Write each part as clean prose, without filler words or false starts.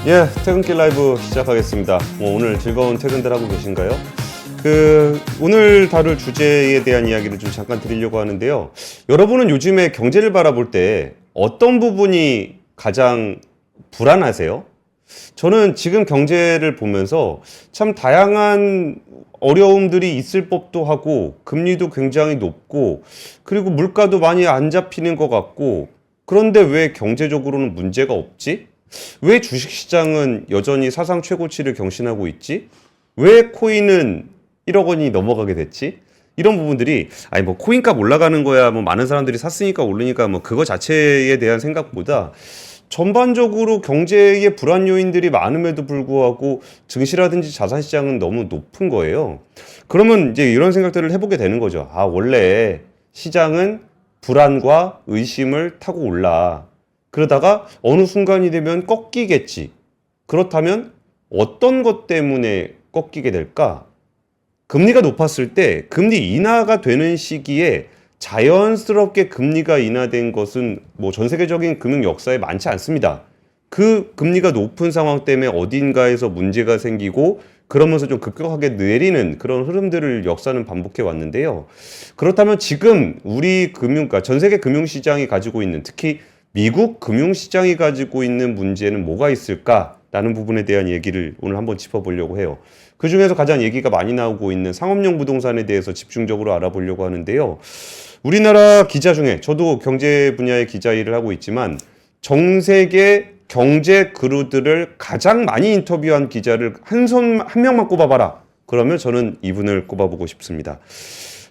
예, 퇴근길 라이브 시작하겠습니다. 오늘 즐거운 퇴근들 하고 계신가요? 오늘 다룰 주제에 대한 이야기를 좀 잠깐 드리려고 하는데요. 여러분은 요즘에 경제를 바라볼 때 어떤 부분이 가장 불안하세요? 저는 지금 경제를 보면서 참 다양한 어려움들이 있을 법도 하고, 금리도 굉장히 높고, 그리고 물가도 많이 안 잡히는 것 같고, 그런데 왜 경제적으로는 문제가 없지? 왜 주식시장은 여전히 사상 최고치를 경신하고 있지? 왜 코인은 1억 원이 넘어가게 됐지? 이런 부분들이 아니 뭐 코인값 올라가는 거야 뭐 많은 사람들이 샀으니까 오르니까 뭐 그거 자체에 대한 생각보다 전반적으로 경제의 불안 요인들이 많음에도 불구하고 증시라든지 자산시장은 너무 높은 거예요. 그러면 이제 이런 생각들을 해보게 되는 거죠. 아, 원래 시장은 불안과 의심을 타고 올라. 그러다가 어느 순간이 되면 꺾이겠지. 그렇다면 어떤 것 때문에 꺾이게 될까? 금리가 높았을 때 금리 인하가 되는 시기에 자연스럽게 금리가 인하된 것은 뭐 전 세계적인 금융 역사에 많지 않습니다. 그 금리가 높은 상황 때문에 어딘가에서 문제가 생기고 그러면서 좀 급격하게 내리는 그런 흐름들을 역사는 반복해 왔는데요. 그렇다면 지금 우리 그러니까 전 세계 금융시장이 가지고 있는, 특히 미국 금융시장이 가지고 있는 문제는 뭐가 있을까라는 부분에 대한 얘기를 오늘 한번 짚어보려고 해요. 그 중에서 가장 얘기가 많이 나오고 있는 상업용 부동산에 대해서 집중적으로 알아보려고 하는데요. 우리나라 기자 중에, 저도 경제 분야의 기자 일을 하고 있지만 전 세계 경제 그루들을 가장 많이 인터뷰한 기자를 한 명만 꼽아봐라. 그러면 저는 이분을 꼽아보고 싶습니다.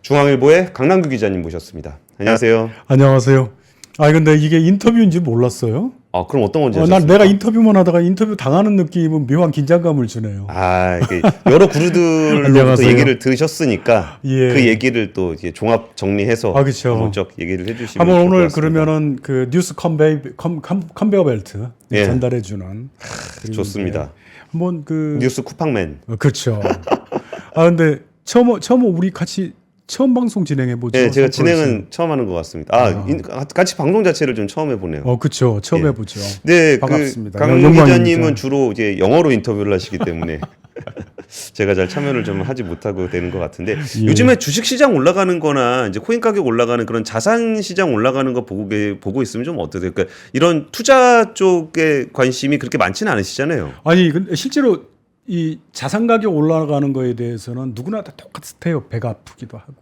중앙일보의 강남규 기자님 모셨습니다. 안녕하세요. 안녕하세요. 근데 이게 인터뷰인지 몰랐어요. 아, 그럼 어떤 건지 난 아셨습니까? 내가 인터뷰만 하다가 인터뷰 당하는 느낌은 묘한 긴장감을 주네요. 이게 여러 그루들로부터 안녕하세요. 얘기를 들으셨으니까 예. 그 얘기를 또 이제 종합 정리해서 그렇죠. 한번 쭉 얘기를 해주시면 한번 좋을 것 오늘 같습니다. 그러면은 그 뉴스 컨베어 벨트 예. 전달해주는 좋습니다. 한번 뉴스 쿠팡맨. 그렇죠. 근데 처음 우리 같이 처음 방송 진행해 보죠. 네, 제가 진행은 처음 하는 것 같습니다. 같이 방송 자체를 좀 처음 해보네요. 그렇죠. 처음 예. 해보죠. 네, 반갑습니다. 강릉 영광입니다. 기자님은 주로 이제 영어로 인터뷰를 하시기 때문에 제가 잘 참여를 좀 하지 못하고 되는 것 같은데 예. 요즘에 주식 시장 올라가는 거나 이제 코인 가격 올라가는 그런 자산 시장 올라가는 거 보고 있으면 좀 어떠세요? 그러니까 이런 투자 쪽에 관심이 그렇게 많지는 않으시잖아요. 근데 실제로 이 자산 가격 올라가는 거에 대해서는 누구나 다 똑같아요. 배가 아프기도 하고.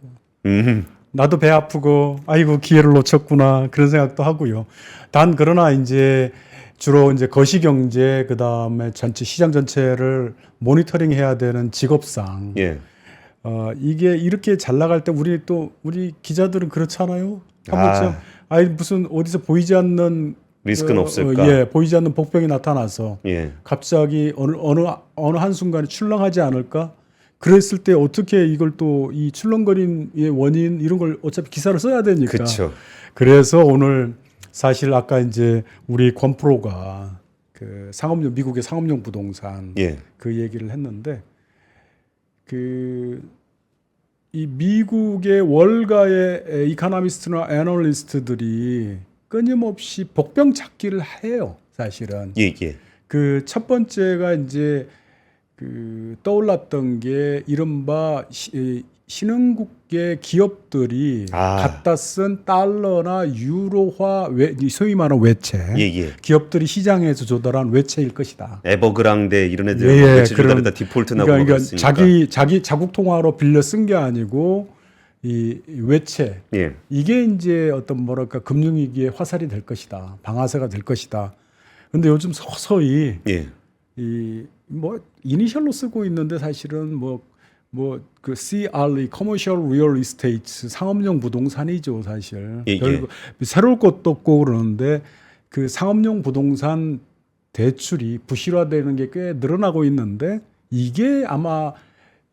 나도 배 아프고 아이고 기회를 놓쳤구나 그런 생각도 하고요. 단 그러나 이제 주로 이제 거시경제 그다음에 전체 시장 전체를 모니터링 해야 되는 직업상 예. 이게 이렇게 잘 나갈 때 우리 기자들은 그렇잖아요. 한 번쯤 무슨 어디서 보이지 않는 리스크는 없을까? 보이지 않는 복병이 나타나서 예. 갑자기 어느 한순간에 출렁하지 않을까? 그랬을 때 어떻게 이걸 또 이 출렁거림의 원인 이런 걸 어차피 기사를 써야 되니까. 그렇죠. 그래서 오늘 사실 아까 이제 우리 권프로가 그 미국의 상업용 부동산 예. 그 얘기를 했는데 이 미국의 월가의 이코노미스트나 애널리스트들이 끊임없이 복병 찾기를 해요, 사실은. 예. 그 첫 번째가 이제 떠올랐던 게 이른바 신흥국의 기업들이 갖다 쓴 달러나 유로화 소위 말하는 외채. 예. 기업들이 시장에서 조달한 외채일 것이다. 에버그랑데 이런 애들 외채 조달에다 디폴트 나고 그러니까 그랬으니까. 자기 자국 통화로 빌려 쓴 게 아니고 이 외채 이게 이제 어떤 뭐랄까 금융위기의 화살이 될 것이다, 방아쇠가 될 것이다. 근데 요즘 서서히 이 뭐 이니셜로 쓰고 있는데 사실은 뭐 그 CRE Commercial Real Estate 상업용 부동산이죠 사실. 새로울 것도 없고 그러는데 그 상업용 부동산 대출이 부실화되는 게 꽤 늘어나고 있는데 이게 아마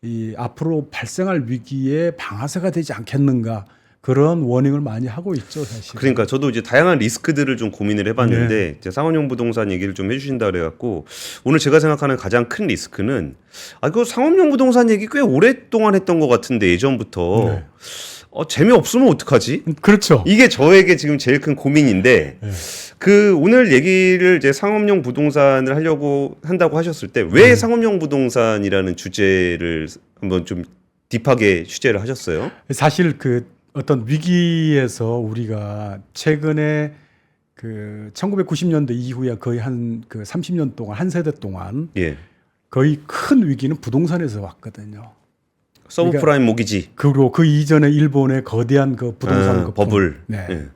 이 앞으로 발생할 위기에 방아쇠가 되지 않겠는가 그런 워닝을 많이 하고 있죠 사실. 그러니까 저도 이제 다양한 리스크들을 좀 고민을 해봤는데 이제 상업용 부동산 얘기를 좀 해주신다 그래갖고 오늘 제가 생각하는 가장 큰 리스크는 그 상업용 부동산 얘기 꽤 오랫동안 했던 것 같은데 예전부터 재미없으면 어떡하지? 그렇죠. 이게 저에게 지금 제일 큰 고민인데 네. 그 오늘 얘기를 이제 상업용 부동산을 하려고 한다고 하셨을 때 왜 상업용 부동산이라는 주제를 한번 좀 딥하게 취재를 하셨어요? 사실 그 어떤 위기에서 우리가 최근에 그 1990년대 이후에 거의 한 그 30년 동안 한 세대 동안 예. 거의 큰 위기는 부동산에서 왔거든요. 서브프라임 모기지. 그리고 그 이전에 일본의 거대한 그 부동산 거품. 버블. 네. 예.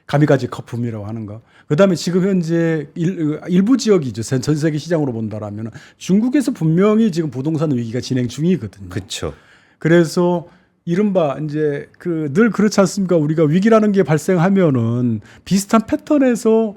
가미가지 거품이라고 하는 거. 그다음에 지금 현재 일부 지역이죠. 전 세계 시장으로 본다라면 중국에서 분명히 지금 부동산 위기가 진행 중이거든요. 그렇죠. 그래서 이른바 이제 그 늘 그렇지 않습니까? 우리가 위기라는 게 발생하면은 비슷한 패턴에서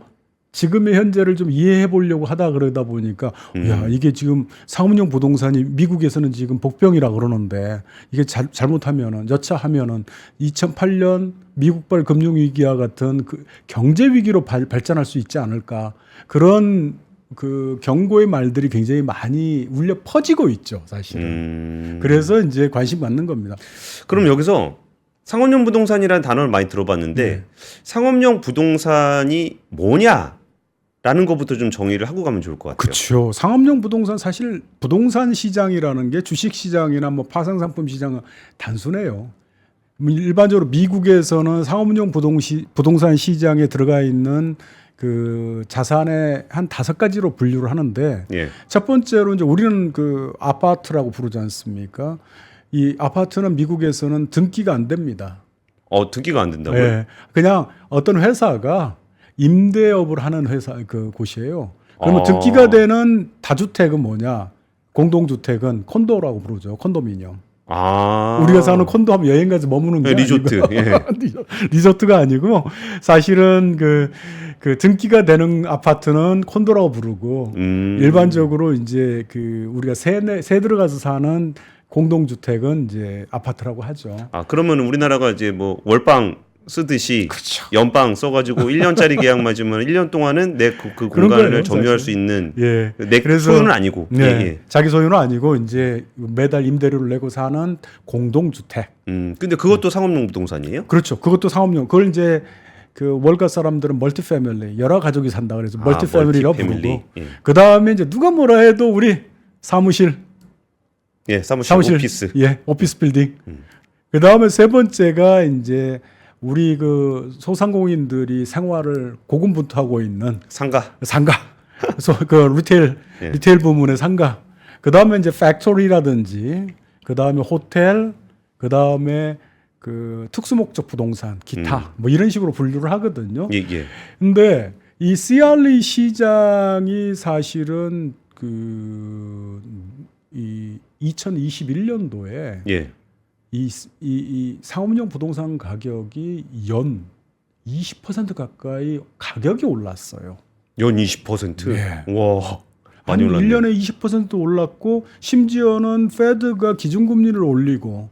지금의 현재를 좀 이해해 보려고 하다 그러다 보니까 야, 이게 지금 상업용 부동산이 미국에서는 지금 복병이라 그러는데 이게 잘못하면은 여차하면은 2008년 미국발 금융 위기와 같은 그 경제 위기로 발전할 수 있지 않을까. 그런 그 경고의 말들이 굉장히 많이 울려 퍼지고 있죠, 사실은. 그래서 이제 관심 갖는 겁니다. 그럼 여기서 상업용 부동산이라는 단어를 많이 들어봤는데 네. 상업용 부동산이 뭐냐라는 것부터 좀 정의를 하고 가면 좋을 것 같아요. 그렇죠. 상업용 부동산 사실 부동산 시장이라는 게 주식 시장이나 뭐 파생 상품 시장은 단순해요. 일반적으로 미국에서는 상업용 부동산 시장에 들어가 있는 그 자산의 한 5가지로 분류를 하는데 예. 첫 번째로 이제 우리는 그 아파트라고 부르지 않습니까? 이 아파트는 미국에서는 등기가 안 됩니다. 등기가 안 된다고요? 네. 그냥 어떤 회사가 임대업을 하는 회사 그 곳이에요. 그러면 등기가 되는 다주택은 뭐냐? 공동주택은 콘도라고 부르죠. 콘도미니엄. 우리가 사는 콘도 하면 여행 가서 머무는 게 리조트. 예. 리조트가 아니고 사실은 그 등기가 되는 아파트는 콘도라고 부르고 일반적으로 이제 그 우리가 새 들어가서 사는 공동주택은 이제 아파트라고 하죠. 그러면 우리나라가 이제 뭐 월방 쓰듯이 그렇죠. 연방 써가지고 1년짜리 계약 맞으면 1년 동안은 내 그 공간을 거예요, 점유할 사실. 수 있는 예. 내 그래서 소유는 아니고 네. 예. 자기 소유는 아니고 이제 매달 임대료를 내고 사는 공동주택. 근데 그것도 상업용 부동산이에요? 그렇죠. 그것도 상업용. 그걸 이제 그 월가 사람들은 멀티패밀리 여러 가족이 산다 그래서 멀티패밀리라고 부르고 예. 그 다음에 이제 누가 뭐라 해도 우리 사무실 오피스. 예, 오피스 빌딩. 그 다음에 세 번째가 이제 우리 그 소상공인들이 생활을 고군분투하고 있는 상가. 그래서 그 리테일 부문의 상가. 그 다음에 이제 팩토리라든지, 그 다음에 호텔, 그 다음에 그 특수목적 부동산, 기타 뭐 이런 식으로 분류를 하거든요. 예, 예. 근데 이 CRE 시장이 사실은 이 2021년도에 예. 이 상업용 부동산 가격이 연 20% 가까이 가격이 올랐어요. 연 20%? 네. 와, 한 많이 올랐네. 1년에 20% 올랐고 심지어는 페드가 기준금리를 올리고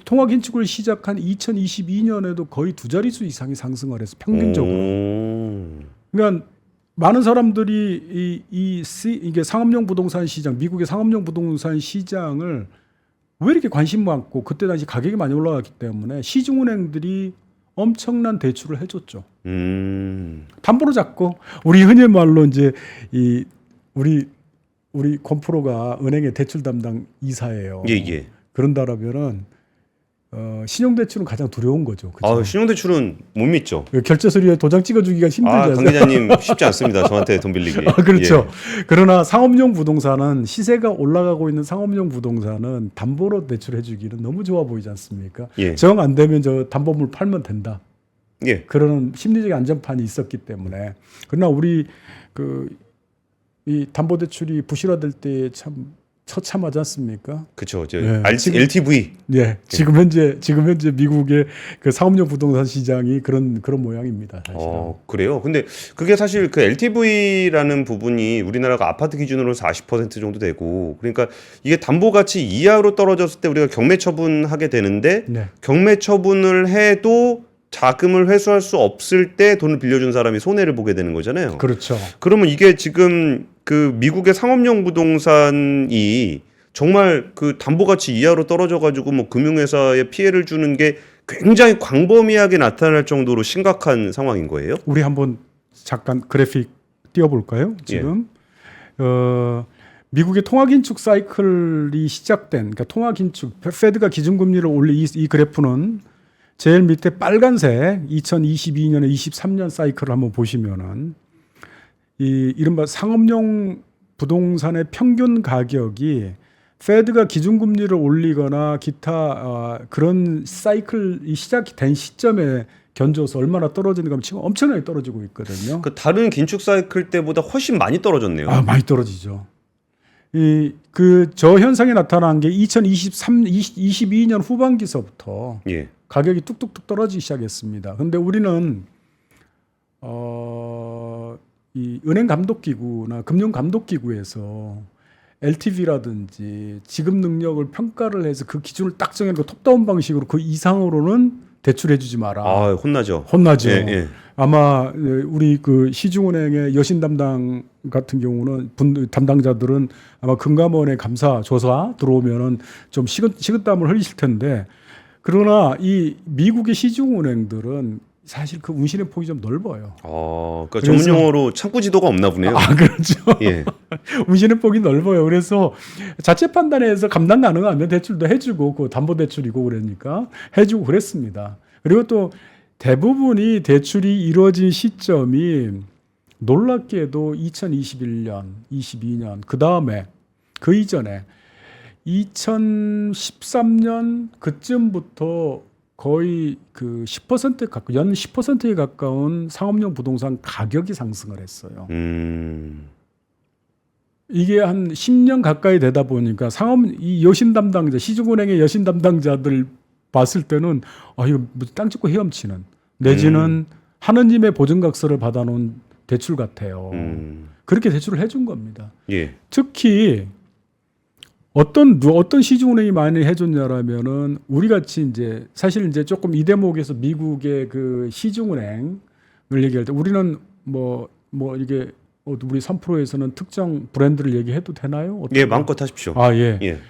통화 긴축을 시작한 2022년에도 거의 2자릿수 이상이 상승을 해서 평균적으로. 그러니까 많은 사람들이 이게 상업용 부동산 시장, 미국의 상업용 부동산 시장을 왜 이렇게 관심 많고 그때 당시 가격이 많이 올라갔기 때문에 시중은행들이 엄청난 대출을 해줬죠. 담보로 잡고 우리 흔히 말로 이제 우리 권 프로가 은행의 대출 담당 이사예요. 예, 예. 그런다라면은 신용대출은 가장 두려운 거죠. 그렇죠? 신용대출은 못 믿죠. 결제 서류에 도장 찍어주기가 힘들죠. 강 기자님 쉽지 않습니다. 저한테 돈 빌리기. 그렇죠. 예. 그러나 상업용 부동산은 시세가 올라가고 있는 상업용 부동산은 담보로 대출해주기는 너무 좋아 보이지 않습니까? 예. 정 안 되면 저 담보물 팔면 된다. 예. 그런 심리적 안전판이 있었기 때문에. 그러나 우리 이 담보대출이 부실화될 때 참 처참하지 않습니까? 그렇죠. 예. LTV. 예. 지금 현재 미국의 그 상업용 부동산 시장이 그런 모양입니다. 사실은. 그래요. 근데 그게 사실 그 LTV라는 부분이 우리나라가 아파트 기준으로 40% 정도 되고, 그러니까 이게 담보 가치 이하로 떨어졌을 때 우리가 경매 처분하게 되는데, 네. 경매 처분을 해도 자금을 회수할 수 없을 때 돈을 빌려준 사람이 손해를 보게 되는 거잖아요. 그렇죠. 그러면 이게 지금 그 미국의 상업용 부동산이 정말 그 담보 가치 이하로 떨어져 가지고 뭐 금융회사에 피해를 주는 게 굉장히 광범위하게 나타날 정도로 심각한 상황인 거예요? 우리 한번 잠깐 그래픽 띄워볼까요? 지금 미국의 통화긴축 사이클이 시작된, 그러니까 통화긴축, 페드가 기준금리를 올린 이 그래프는 제일 밑에 빨간색 2022년에 23년 사이클을 한번 보시면은 이 이른바 상업용 부동산의 평균 가격이 페드가 기준금리를 올리거나 기타 그런 사이클이 시작이 된 시점에 견줘서 얼마나 떨어지는가 하면 지금 엄청나게 떨어지고 있거든요. 그 다른 긴축 사이클 때보다 훨씬 많이 떨어졌네요. 많이 떨어지죠. 저 현상이 나타난 게 22년 후반기서부터 예. 가격이 뚝뚝뚝 떨어지기 시작했습니다. 근데 우리는 이 은행 감독기구나 금융 감독기구에서 LTV라든지 지급 능력을 평가를 해서 그 기준을 딱 정해놓고 톱다운 방식으로 그 이상으로는 대출해주지 마라. 혼나죠. 혼나죠. 예, 예. 아마 우리 그 시중은행의 여신 담당 같은 경우는 담당자들은 아마 금감원의 감사 조사 들어오면은 좀 식은땀을 흘리실 텐데, 그러나 이 미국의 시중은행들은 사실 그 운신의 폭이 좀 넓어요. 그러니까 전문 용어로 창구 지도가 없나 보네요. 그렇죠. 예. 운신의 폭이 넓어요. 그래서 자체 판단해서 감당 가능하면 대출도 해주고, 그 담보 대출이고 그러니까 해주고 그랬습니다. 그리고 또 대부분이 대출이 이루어진 시점이 놀랍게도 2021년, 22년, 그 다음에 그 이전에 2013년 그쯤부터 거의 그 10% 가까운, 연 10%에 가까운 상업용 부동산 가격이 상승을 했어요. 이게 한 10년 가까이 되다 보니까 이 여신 담당자, 시중은행의 여신 담당자들 봤을 때는 이거 땅 짚고 헤엄치는, 내지는 하느님의 보증각서를 받아놓은 대출 같아요. 그렇게 대출을 해준 겁니다. 예. 특히 어떤 시중은행이 많이 해줬냐라면은 우리 같이 이제 사실 이제 조금 이 대목에서 미국의 그 시중은행을 얘기할 때 우리는 뭐 이게 우리 3프로에서는 특정 브랜드를 얘기해도 되나요? 예, 마음껏 하십시오. 예. 예.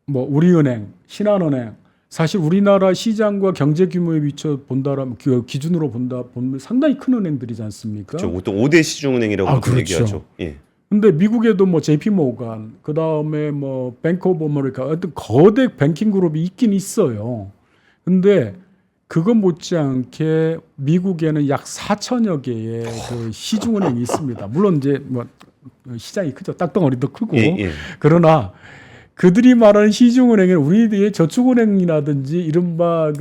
우리은행, 신한은행, 사실 우리나라 시장과 경제 규모에 비춰 본다라면 그 기준으로 보면 상당히 큰 은행들이지 않습니까? 그렇죠. 보통 5대 시중은행이라고 그렇죠. 얘기하죠. 예. 근데 미국에도 JP 모간, 그 다음에 뱅크 오브 아메리카, 어떤 거대 뱅킹 그룹이 있긴 있어요. 근데 그거 못지않게 미국에는 약 4천여 개의 그 시중은행이 있습니다. 물론 이제 시장이 크죠. 땅덩어리도 크고. 예. 그러나 그들이 말하는 시중은행은 우리의 저축은행이라든지 이른바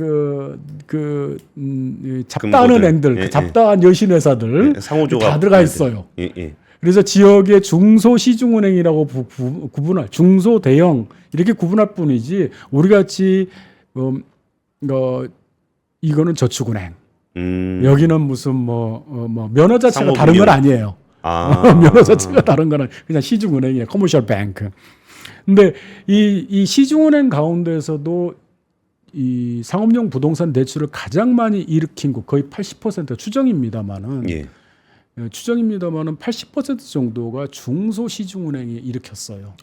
잡다한 은행들, 잡다한 여신회사들 상호조합 다 들어가 있어요. 예. 그래서 지역의 중소 시중은행이라고 구분할, 중소 대형 이렇게 구분할 뿐이지 우리 같이 이거는 저축은행, 여기는 무슨 면허 자체가 다른 건 아니에요. 면허 자체가 다른 거는 그냥 시중은행이에요. 커머셜 뱅크. 근데 이 시중은행 가운데서도 이 상업용 부동산 대출을 가장 많이 일으킨 곳, 거의 80% 추정입니다만은, 예. 추정입니다만은 80% 정도가 중소시중은행이 일으켰어요.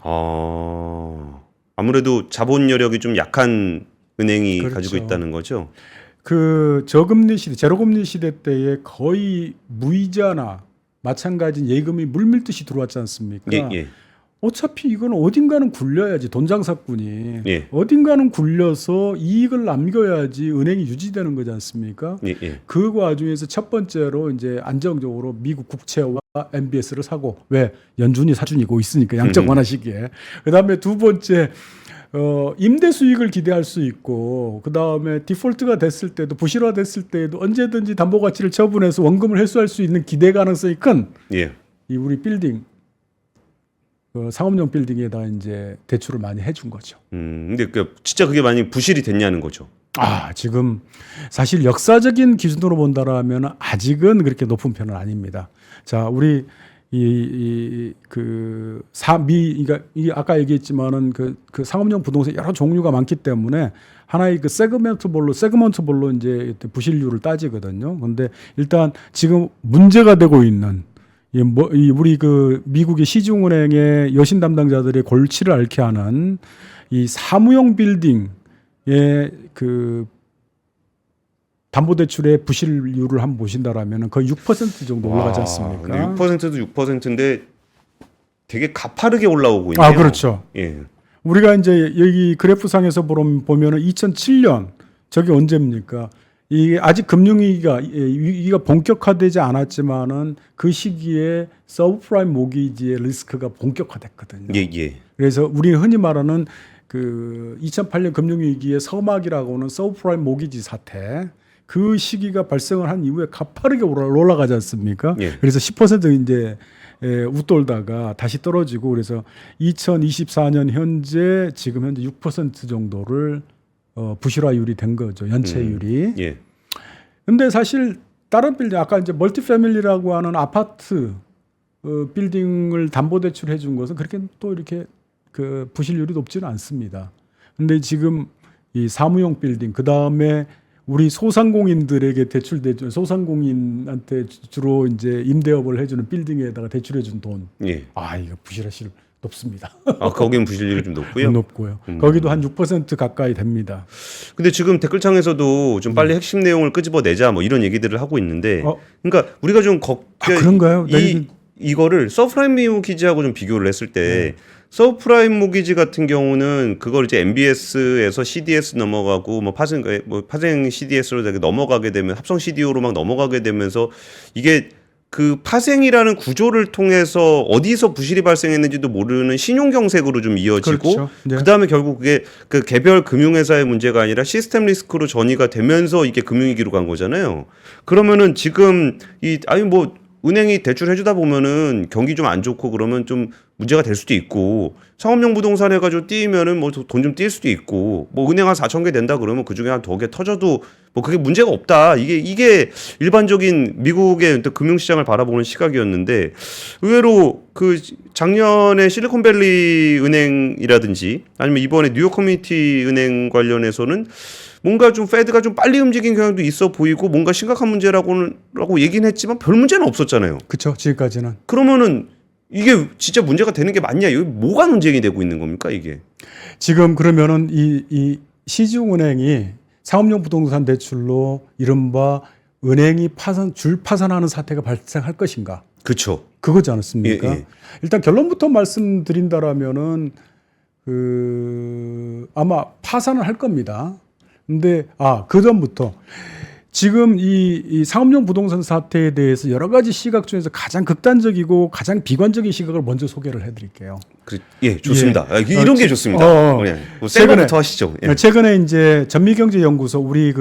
아무래도 자본 여력이 좀 약한 은행이 그렇죠. 가지고 있다는 거죠. 그 저금리 시대, 제로금리 시대 때에 거의 무이자나 마찬가지인 예금이 물밀듯이 들어왔지 않습니까? 예. 어차피 이건 어딘가는 굴려야지, 돈장사꾼이. 예. 어딘가는 굴려서 이익을 남겨야지 은행이 유지되는 거지 않습니까? 예. 그 과정에서 첫 번째로 이제 안정적으로 미국 국채와 MBS를 사고, 왜? 연준이 사준이고 있으니까 양적 완화 시기에. 그 다음에 두 번째, 임대 수익을 기대할 수 있고, 그 다음에 디폴트가 됐을 때도, 부실화 됐을 때에도 언제든지 담보 가치를 처분해서 원금을 회수할 수 있는 기대 가능성이 큰 이 우리 빌딩, 상업용 빌딩에다 이제 대출을 많이 해준 거죠. 근데 진짜 그게 많이 부실이 됐냐는 거죠. 지금 사실 역사적인 기준으로 본다라면 아직은 그렇게 높은 편은 아닙니다. 자, 우리 그러니까 이 아까 얘기했지만은 그 상업용 부동산 여러 종류가 많기 때문에 하나의 그 세그먼트별로 이제 부실률을 따지거든요. 근데 일단 지금 문제가 되고 있는 우리 그 미국의 시중은행의 여신 담당자들의 골치를 앓게 하는 이 사무용 빌딩, 그 담보대출의 부실률을 한번 보신다라면 거의 6% 정도 올라가지 않습니까? 근데 6%도 6%인데 되게 가파르게 올라오고 있네요. 아, 그렇죠. 예. 우리가 이제 여기 그래프상에서 보면은 2007년 저게 언제입니까? 이게 아직 위기가 본격화되지 않았지만은 그 시기에 서브프라임 모기지의 리스크가 본격화됐거든요. 예, 예. 그래서 우리 흔히 말하는 그 2008년 금융위기의 서막이라고는 서브프라임 모기지 사태, 그 시기가 발생을 한 이후에 가파르게 올라가지 않습니까? 예. 그래서 10% 이제 웃돌다가 다시 떨어지고, 그래서 2024년 현재 지금 현재 6% 정도를 부실화율이 된 거죠, 연체율이. 예. 근데 사실 다른 빌딩, 아까 이제 멀티패밀리라고 하는 아파트 빌딩을 담보대출해 준 것은 그렇게 또 이렇게 그 부실률이 높지는 않습니다. 근데 지금 이 사무용 빌딩, 그 다음에 우리 소상공인들에게 소상공인한테 주로 이제 임대업을 해주는 빌딩에다가 대출해 준 돈. 예. 아, 이거 부실화율 높습니다. 아, 거기는 부실률이 좀 높고요. 높고요. 거기도 한 6% 가까이 됩니다. 근데 지금 댓글창에서도 좀 빨리 핵심 내용을 끄집어내자 뭐 이런 얘기들을 하고 있는데, 그러니까 우리가 좀 그런가요? 이거를 서브프라임 모기지하고 좀 비교를 했을 때 서브프라임 모기지 같은 경우는 그걸 이제 MBS에서 CDS 넘어가고 뭐 파생 CDS로 넘어가게 되면 합성 CDO로 막 넘어가게 되면서 이게 그 파생이라는 구조를 통해서 어디서 부실이 발생했는지도 모르는 신용경색으로 좀 이어지고, 그렇죠. 네. 그다음에 결국 그게 그 개별 금융회사의 문제가 아니라 시스템 리스크로 전이가 되면서 이게 금융위기로 간 거잖아요. 그러면은 지금 은행이 대출해 주다 보면은 경기 좀 안 좋고 그러면 좀 문제가 될 수도 있고, 상업용 부동산 해가지고 띄면은 뭐 돈 좀 뛸 수도 있고, 뭐 은행 한 4천 개 된다 그러면 그 중에 한 2개 터져도 뭐 그게 문제가 없다. 이게 일반적인 미국의 금융시장을 바라보는 시각이었는데, 의외로 그 작년에 실리콘밸리 은행이라든지 아니면 이번에 뉴욕 커뮤니티 은행 관련해서는 뭔가 좀 페드가 좀 빨리 움직인 경향도 있어 보이고 뭔가 심각한 문제라고 얘기는 했지만 별 문제는 없었잖아요. 그렇죠. 지금까지는. 그러면은 이게 진짜 문제가 되는 게 맞냐? 여기 뭐가 논쟁이 되고 있는 겁니까, 이게? 지금 그러면은 이 시중은행이 상업용 부동산 대출로 이른바 은행이 파산하는 사태가 발생할 것인가? 그렇죠. 그거지 않습니까? 예, 예. 일단 결론부터 말씀드린다라면은 아마 파산을 할 겁니다. 근데 그 전부터 지금 이 상업용 부동산 사태에 대해서 여러 가지 시각 중에서 가장 극단적이고 가장 비관적인 시각을 먼저 소개를 해드릴게요. 예, 좋습니다. 이런 게 좋습니다. 센 거부터 하시죠. 예. 최근에 이제 전미경제연구소, 우리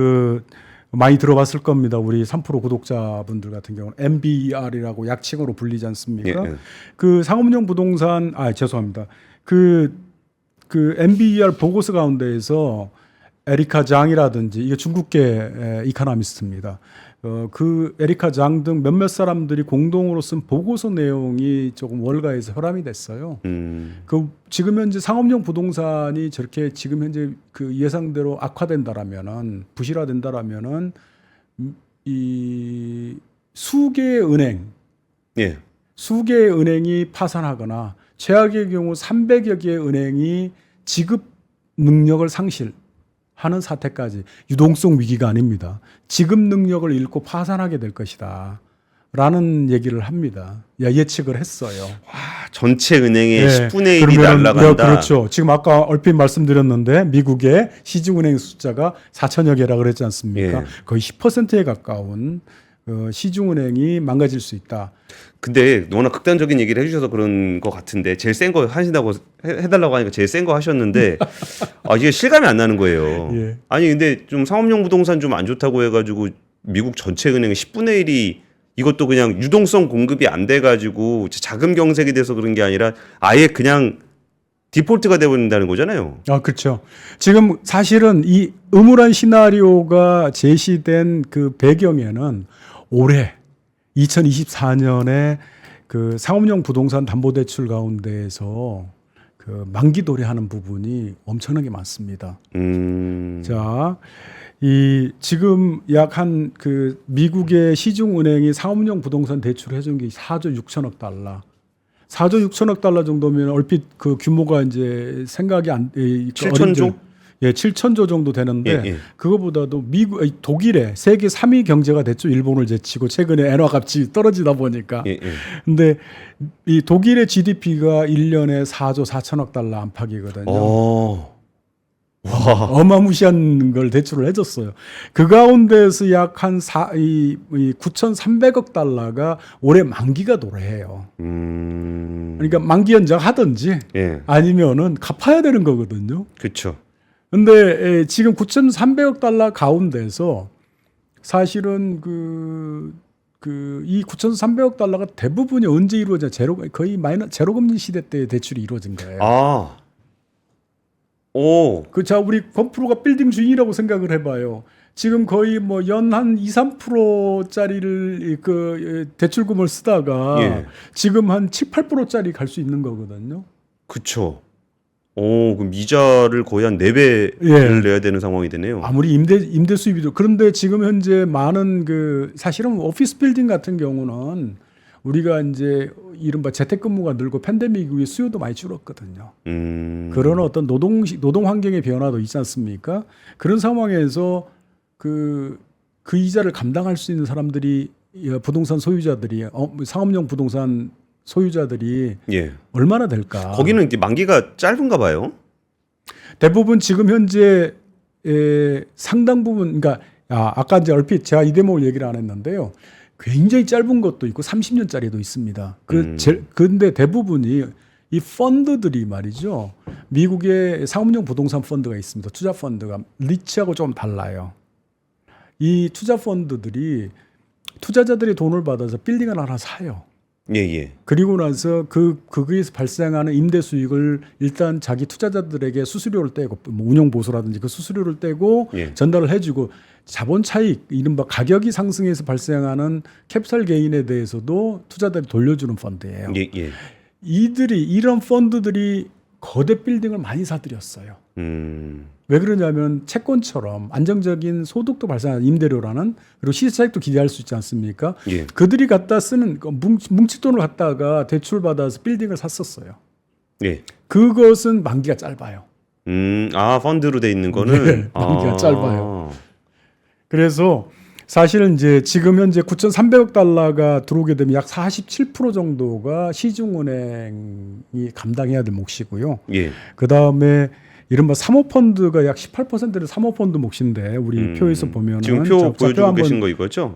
많이 들어봤을 겁니다. 우리 3프로 구독자분들 같은 경우는 MBER이라고 약칭으로 불리지 않습니까? 예. 그 상업용 부동산, 죄송합니다. 그 MBER 보고서 가운데에서 에리카 장이라든지, 이게 중국계 이코노미스트입니다. 그 에리카 장 등 몇몇 사람들이 공동으로 쓴 보고서 내용이 조금 월가에서 혈암이 됐어요. 지금 현재 상업용 부동산이 저렇게 지금 현재 그 예상대로 악화된다라면은, 부실화된다라면은 이 수개의 은행이 파산하거나 최악의 경우 300여 개의 은행이 지급 능력을 상실하는 사태까지, 유동성 위기가 아닙니다. 지급 능력을 잃고 파산하게 될 것이다 라는 얘기를 합니다. 예측을 했어요. 전체 은행의 10분의 1이 날아간다. 그렇죠. 지금 아까 얼핏 말씀드렸는데 미국의 시중은행 숫자가 4천여 개라 그랬지 않습니까? 거의 10%에 가까운 시중은행이 망가질 수 있다. 근데 워낙 극단적인 얘기를 해주셔서 그런 것 같은데, 제일 센 거 하신다고 해달라고 하니까 제일 센 거 하셨는데 이게 실감이 안 나는 거예요. 예. 아니 근데 좀 상업용 부동산 좀 안 좋다고 해가지고 미국 전체 은행의 10분의 1이 이것도 그냥 유동성 공급이 안 돼가지고 자금 경색이 돼서 그런 게 아니라 아예 그냥 디폴트가 되어버린다는 거잖아요. 그렇죠. 지금 사실은 이 음울한 시나리오가 제시된 그 배경에는 올해 2024년에 그 상업용 부동산 담보대출 가운데에서 그 만기 도래하는 부분이 엄청나게 많습니다. 자, 지금 약 그 미국의 시중은행이 상업용 부동산 대출을 해준 게 4조 6천억 달러. 4조 6천억 달러 정도면 얼핏 그 규모가 이제 생각이 7천조? 예, 7천조 정도 되는데 예. 그거보다도 독일의 세계 3위 경제가 됐죠. 일본을 제치고 최근에 엔화 값이 떨어지다 보니까. 예. 근데 이 독일의 GDP가 1년에 4조 4천억 달러 안팎이거든요. 어마무시한 걸 대출을 해줬어요. 그 가운데서 약 한 9,300억 달러가 올해 만기가 도래해요. 그러니까 만기 연장하든지 예. 아니면은 갚아야 되는 거거든요. 그렇죠. 근데 지금 9,300억 달러 가운데서 사실은 이 9,300억 달러가 대부분이 언제 이루어져? 거의 제로금리 시대 때 대출이 이루어진 거예요. 자, 우리 건프로가 빌딩 주인이라고 생각을 해봐요. 지금 거의 뭐 연 한 2, 3%짜리를 대출금을 쓰다가 지금 한 7, 8%짜리 갈 수 있는 거거든요. 그렇죠. 그럼 이자를 거의 한 4배를 내야 되는 상황이 되네요. 아무리 임대 수입이도. 그런데 지금 현재 많은 사실은 오피스 빌딩 같은 경우는 우리가 이제 이른바 재택근무가 늘고 팬데믹 이후에 수요도 많이 줄었거든요. 그런 어떤 노동 환경의 변화도 있지 않습니까? 그런 상황에서 그 이자를 감당할 수 있는 사람들이 부동산 소유자들이 상업용 부동산 소유자들이 얼마나 될까? 거기는 이제 만기가 짧은가 봐요. 대부분 지금 현재 상당 부분, 그러니까 아까 이제 얼핏 제가 이 대목을 얘기를 안 했는데요. 굉장히 짧은 것도 있고 30년짜리도 있습니다. 근데 대부분이 이 펀드들이 말이죠. 미국의 상업용 부동산 펀드가 있습니다. 투자 펀드가 리츠하고 좀 달라요. 이 투자 펀드들이 투자자들이 돈을 받아서 빌딩을 하나 사요. 그리고 나서 거기에서 발생하는 임대 수익을 일단 자기 투자자들에게 수수료를 떼고 뭐 운영 보수라든지 그 수수료를 떼고 전달을 해주고 자본 차익, 이른바 가격이 상승해서 발생하는 캐피탈 게인에 대해서도 투자자들이 돌려주는 펀드예요. 이런 펀드들이 거대 빌딩을 많이 사들였어요. 왜 그러냐면 채권처럼 안정적인 소득도 발생하는 임대료라는, 그리고 시세 차익도 기대할 수 있지 않습니까? 그들이 갖다 쓰는 뭉칫돈을 갖다가 대출 받아서 빌딩을 샀었어요. 그것은 만기가 짧아요. 펀드로 돼 있는 거는 만기가 짧아요. 그래서 사실은 이제 지금 현재 9,300억 달러가 들어오게 되면 약 47% 정도가 시중은행이 감당해야 될 몫이고요. 그 다음에 이른바 사모펀드가 약 18%를 사모펀드 몫인데 우리 표에서 보면은 지금 표 보여주고 계신 거 이거죠?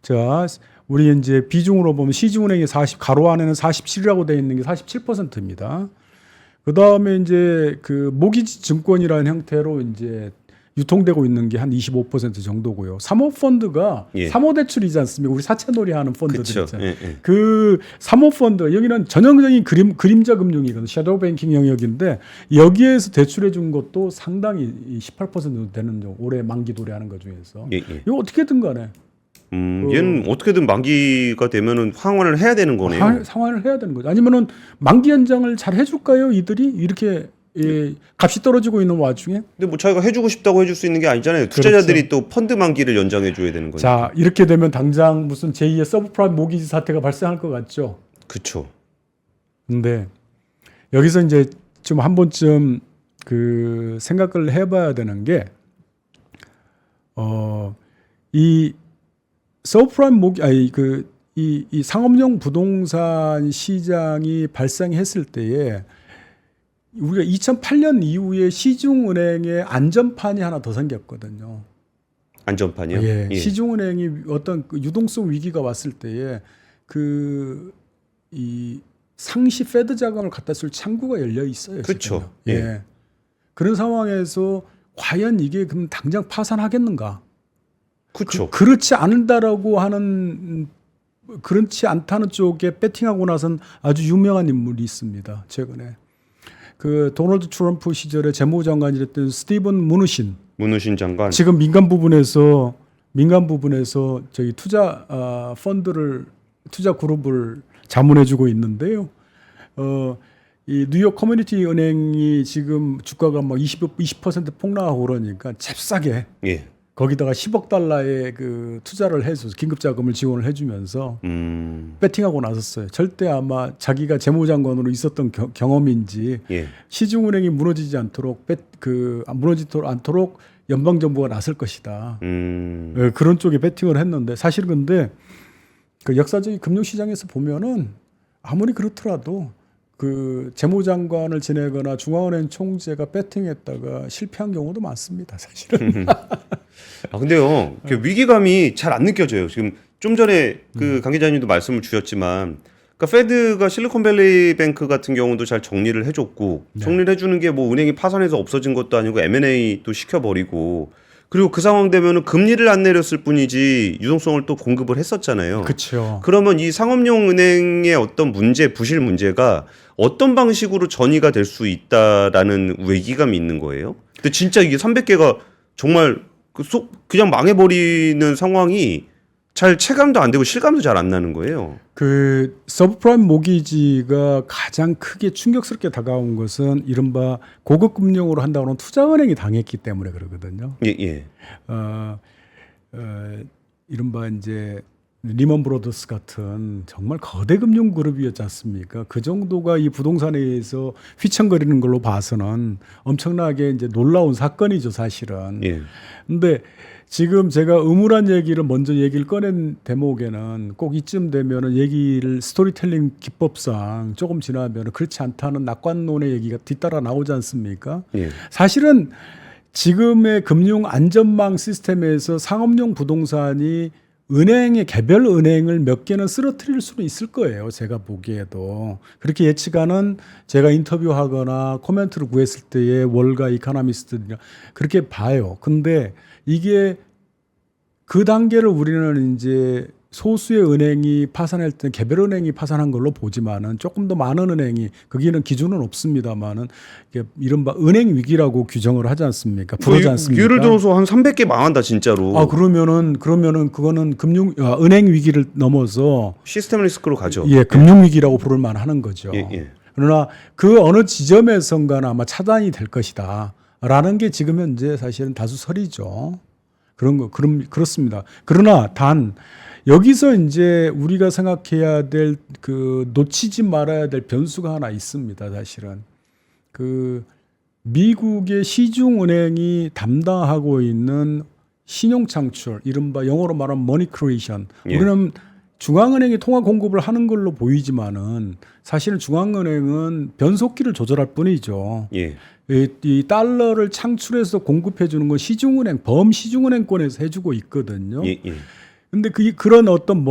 자, 우리 이제 비중으로 보면 시중은행이 가로 안에는 47이라고 되어 있는 게 47%입니다. 그 다음에 이제 모기지 증권이라는 형태로 이제 유통되고 있는 게 한 25% 정도고요. 사모펀드가 사모대출이지 않습니까? 우리 사채놀이 하는 펀드들 있잖아요. 그 사모펀드, 여기는 전형적인 그림자 금융이거든요. 섀도우 뱅킹 영역인데 여기에서 대출해 준 것도 상당히 18% 되는 올해 만기 도래하는 것 중에서. 이거 어떻게든 간에. 얘는 어떻게든 만기가 되면은 상환을 해야 되는 거네요. 상환을 해야 되는 거죠. 아니면은 만기 연장을 잘 해줄까요? 이들이 이렇게 값이 떨어지고 있는 와중에. 근데 뭐 자기가 해주고 싶다고 해줄 수 있는 게 아니잖아요. 투자자들이 또 펀드 만기를 연장해 줘야 되는 거니까. 자, 이렇게 되면 당장 무슨 제2의 서브프라임 모기지 사태가 발생할 것 같죠. 그렇죠. 근데 여기서 이제 좀 한 번쯤 생각을 해봐야 되는 게 이 서브프라임 이 상업용 부동산 시장이 발생했을 때에 우리가 2008년 이후에 시중은행에 안전판이 하나 더 생겼거든요. 안전판이요? 시중은행이 어떤 유동성 위기가 왔을 때에 이 상시 패드 자금을 갖다 쓸 창구가 열려 있어요. 그렇죠. 그런 상황에서 과연 이게 그럼 당장 파산하겠는가? 그렇죠. 그렇지 않는다라고 하는, 그렇지 않다는 쪽에 배팅하고 나선 아주 유명한 인물이 있습니다. 최근에. 도널드 트럼프 시절에 재무장관이랬던 스티븐 무누신 장관. 지금 민간 부분에서 저기 투자 투자 그룹을 자문해주고 있는데요. 이 뉴욕 커뮤니티 은행이 지금 주가가 막 20% 폭락하고 그러니까 잽싸게 거기다가 10억 달러의 그 투자를 해서 긴급 자금을 지원을 해주면서 배팅하고 나섰어요. 절대 아마 자기가 재무장관으로 있었던 경험인지 예. 시중은행이 무너지지 않도록 무너지도록 않도록 연방정부가 나설 것이다. 네, 그런 쪽에 배팅을 했는데 사실 근데 그 역사적인 금융시장에서 보면은 아무리 그렇더라도 그 재무장관을 지내거나 중앙은행 총재가 배팅했다가 실패한 경우도 많습니다. 사실은. 아 근데요, 그 위기감이 잘 안 느껴져요. 지금 좀 전에 그 강 기자님도 말씀을 주셨지만, 그러니까 페드가 실리콘밸리 뱅크 같은 경우도 잘 정리를 해줬고, 정리를 해주는 게 뭐 은행이 파산해서 없어진 것도 아니고 M&A도 시켜버리고, 그리고 그 상황 되면은 금리를 안 내렸을 뿐이지 유동성을 또 공급을 했었잖아요. 그렇죠. 그러면 이 상업용 은행의 어떤 문제, 부실 문제가 어떤 방식으로 전이가 될 수 있다라는 위기감이 있는 거예요. 근데 진짜 이게 300개가 정말 그냥 망해버리는 상황이 잘 체감도 안 되고 실감도 잘 안 나는 거예요. 그 서브프라임 모기지가 가장 크게 충격스럽게 다가온 것은 이른바 고급 금융으로 한다고 하는 투자은행이 당했기 때문에 그러거든요. 예, 예. 이른바 이제 리먼 브로더스 같은 정말 거대 금융 그룹이었지 않습니까? 그 정도가 이 부동산에 의해서 휘청거리는 걸로 봐서는 엄청나게 이제 놀라운 사건이죠, 사실은. 예. 근데 지금 제가 의무란 얘기를 먼저 얘기를 꺼낸 대목에는 꼭 이쯤 되면은 얘기를 스토리텔링 기법상 조금 지나면 그렇지 않다는 낙관론의 얘기가 뒤따라 나오지 않습니까? 예. 사실은 지금의 금융 안전망 시스템에서 상업용 부동산이 은행의 개별 은행을 몇 개는 쓰러뜨릴 수는 있을 거예요. 제가 보기에도. 그렇게 예측하는 제가 인터뷰하거나 코멘트를 구했을 때의 월가 이코노미스트들이나 그렇게 봐요. 근데 이게 그 단계를 우리는 이제 소수의 은행이 파산할 때 개별 은행이 파산한 걸로 보지만은 조금 더 많은 은행이 거기는 기준은 없습니다만은 이른바 은행 위기라고 규정을 하지 않습니까? 부르지 않습니까? 예를 들어서 한 300개 망한다 진짜로. 아 그러면은 그거는 은행 위기를 넘어서 시스템 리스크로 가죠. 예, 금융 위기라고 부를 만하는 거죠. 예, 예. 그러나 그 어느 지점에선가는 아마 차단이 될 것이다라는 게 지금 현재 사실은 다수설이죠. 그렇습니다. 그러나 단 여기서 이제 우리가 생각해야 될 놓치지 말아야 될 변수가 하나 있습니다. 사실은 미국의 시중은행이 담당하고 있는 신용 창출, 이른바 영어로 말하면 머니 크리에이션. 예. 우리는 중앙은행이 통화 공급을 하는 걸로 보이지만은 사실은 중앙은행은 변속기를 조절할 뿐이죠. 예. 이 달러를 창출해서 공급해 주는 건 시중은행, 범시중은행권에서 해주고 있거든요. 예, 예. 근데 그런 어떤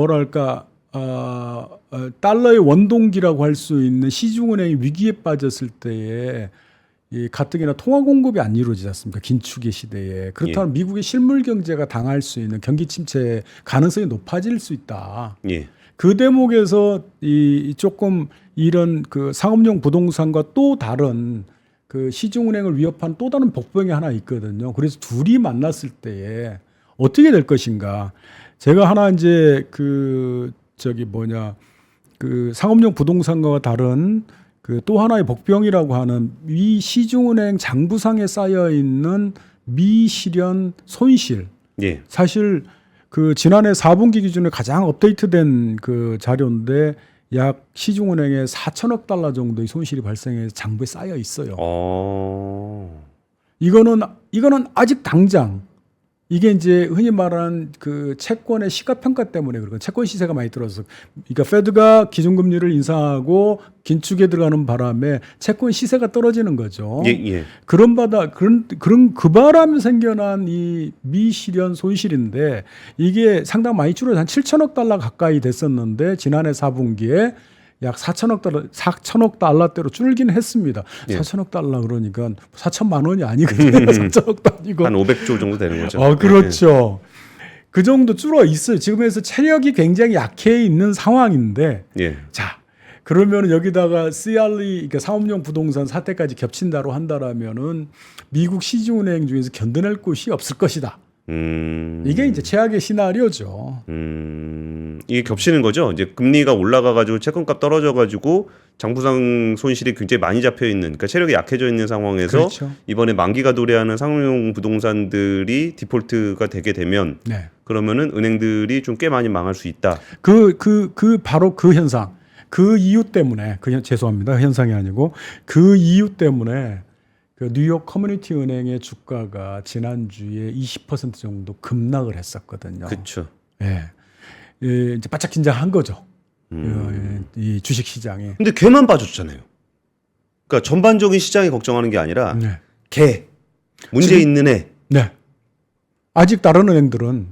달러의 원동기라고 할 수 있는 시중은행이 위기에 빠졌을 때에 이 가뜩이나 통화 공급이 안 이루어지지 않습니까? 긴축의 시대에. 그렇다면 미국의 실물 경제가 당할 수 있는 경기 침체 가능성이 높아질 수 있다. 예. 그 대목에서 조금 이런 상업용 부동산과 또 다른 시중은행을 위협한 또 다른 복병이 하나 있거든요. 그래서 둘이 만났을 때에 어떻게 될 것인가. 제가 하나 이제 상업용 부동산과 다른 또 하나의 복병이라고 하는 미 시중은행 장부상에 쌓여 있는 미실현 손실. 예. 사실 지난해 4분기 기준에 가장 업데이트된 자료인데 약 시중은행에 4천억 달러 정도의 손실이 발생해서 장부에 쌓여 있어요. 이거는 아직 당장 이게 이제 흔히 말하는 채권의 시가평가 때문에 그렇고 채권 시세가 많이 떨어져서 그러니까 페드가 기준금리를 인상하고 긴축에 들어가는 바람에 채권 시세가 떨어지는 거죠. 예, 예. 그런 바람에 생겨난 이 미실현 손실인데 이게 상당히 많이 줄어서 한 7천억 달러 가까이 됐었는데 지난해 4분기에 약 4천억 달러대로 줄긴 했습니다. 예. 4천억 달러 그러니까 4천만 원이 아니거든요. 4천억도 아니고. 한 500조 정도 되는 거죠. 그렇죠. 그 정도 줄어 있어요. 지금에서 체력이 굉장히 약해 있는 상황인데. 예. 자, 그러면 여기다가 CRE, 그러니까 상업용 부동산 사태까지 겹친다고 한다라면은 미국 시중은행 중에서 견뎌낼 곳이 없을 것이다. 이게 이제 최악의 시나리오죠. 이게 겹치는 거죠. 이제 금리가 올라가가지고 채권값 떨어져가지고 장부상 손실이 굉장히 많이 잡혀 있는, 그러니까 체력이 약해져 있는 상황에서 그렇죠. 이번에 만기가 도래하는 상업용 부동산들이 디폴트가 되게 되면 네. 그러면은 은행들이 좀 꽤 많이 망할 수 있다. 바로 그 현상, 그 이유 때문에 죄송합니다. 현상이 아니고 그 이유 때문에 그 뉴욕 커뮤니티 은행의 주가가 지난주에 20% 정도 급락을 했었거든요. 그렇죠. 예. 이제 바짝 긴장한 거죠. 이 주식 시장이. 근데 걔만 빠졌잖아요. 그러니까 전반적인 시장이 걱정하는 게 아니라 네. 걔 문제 지금, 있는 애. 네. 아직 다른 은행들은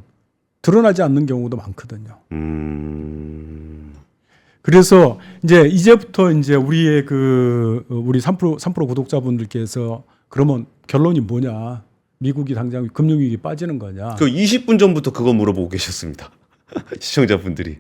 드러나지 않는 경우도 많거든요. 그래서 이제부터 우리의 우리 3% 구독자분들께서 그러면 결론이 뭐냐? 미국이 당장 금융위기 빠지는 거냐? 그 20분 전부터 그거 물어보고 계셨습니다. 시청자분들이.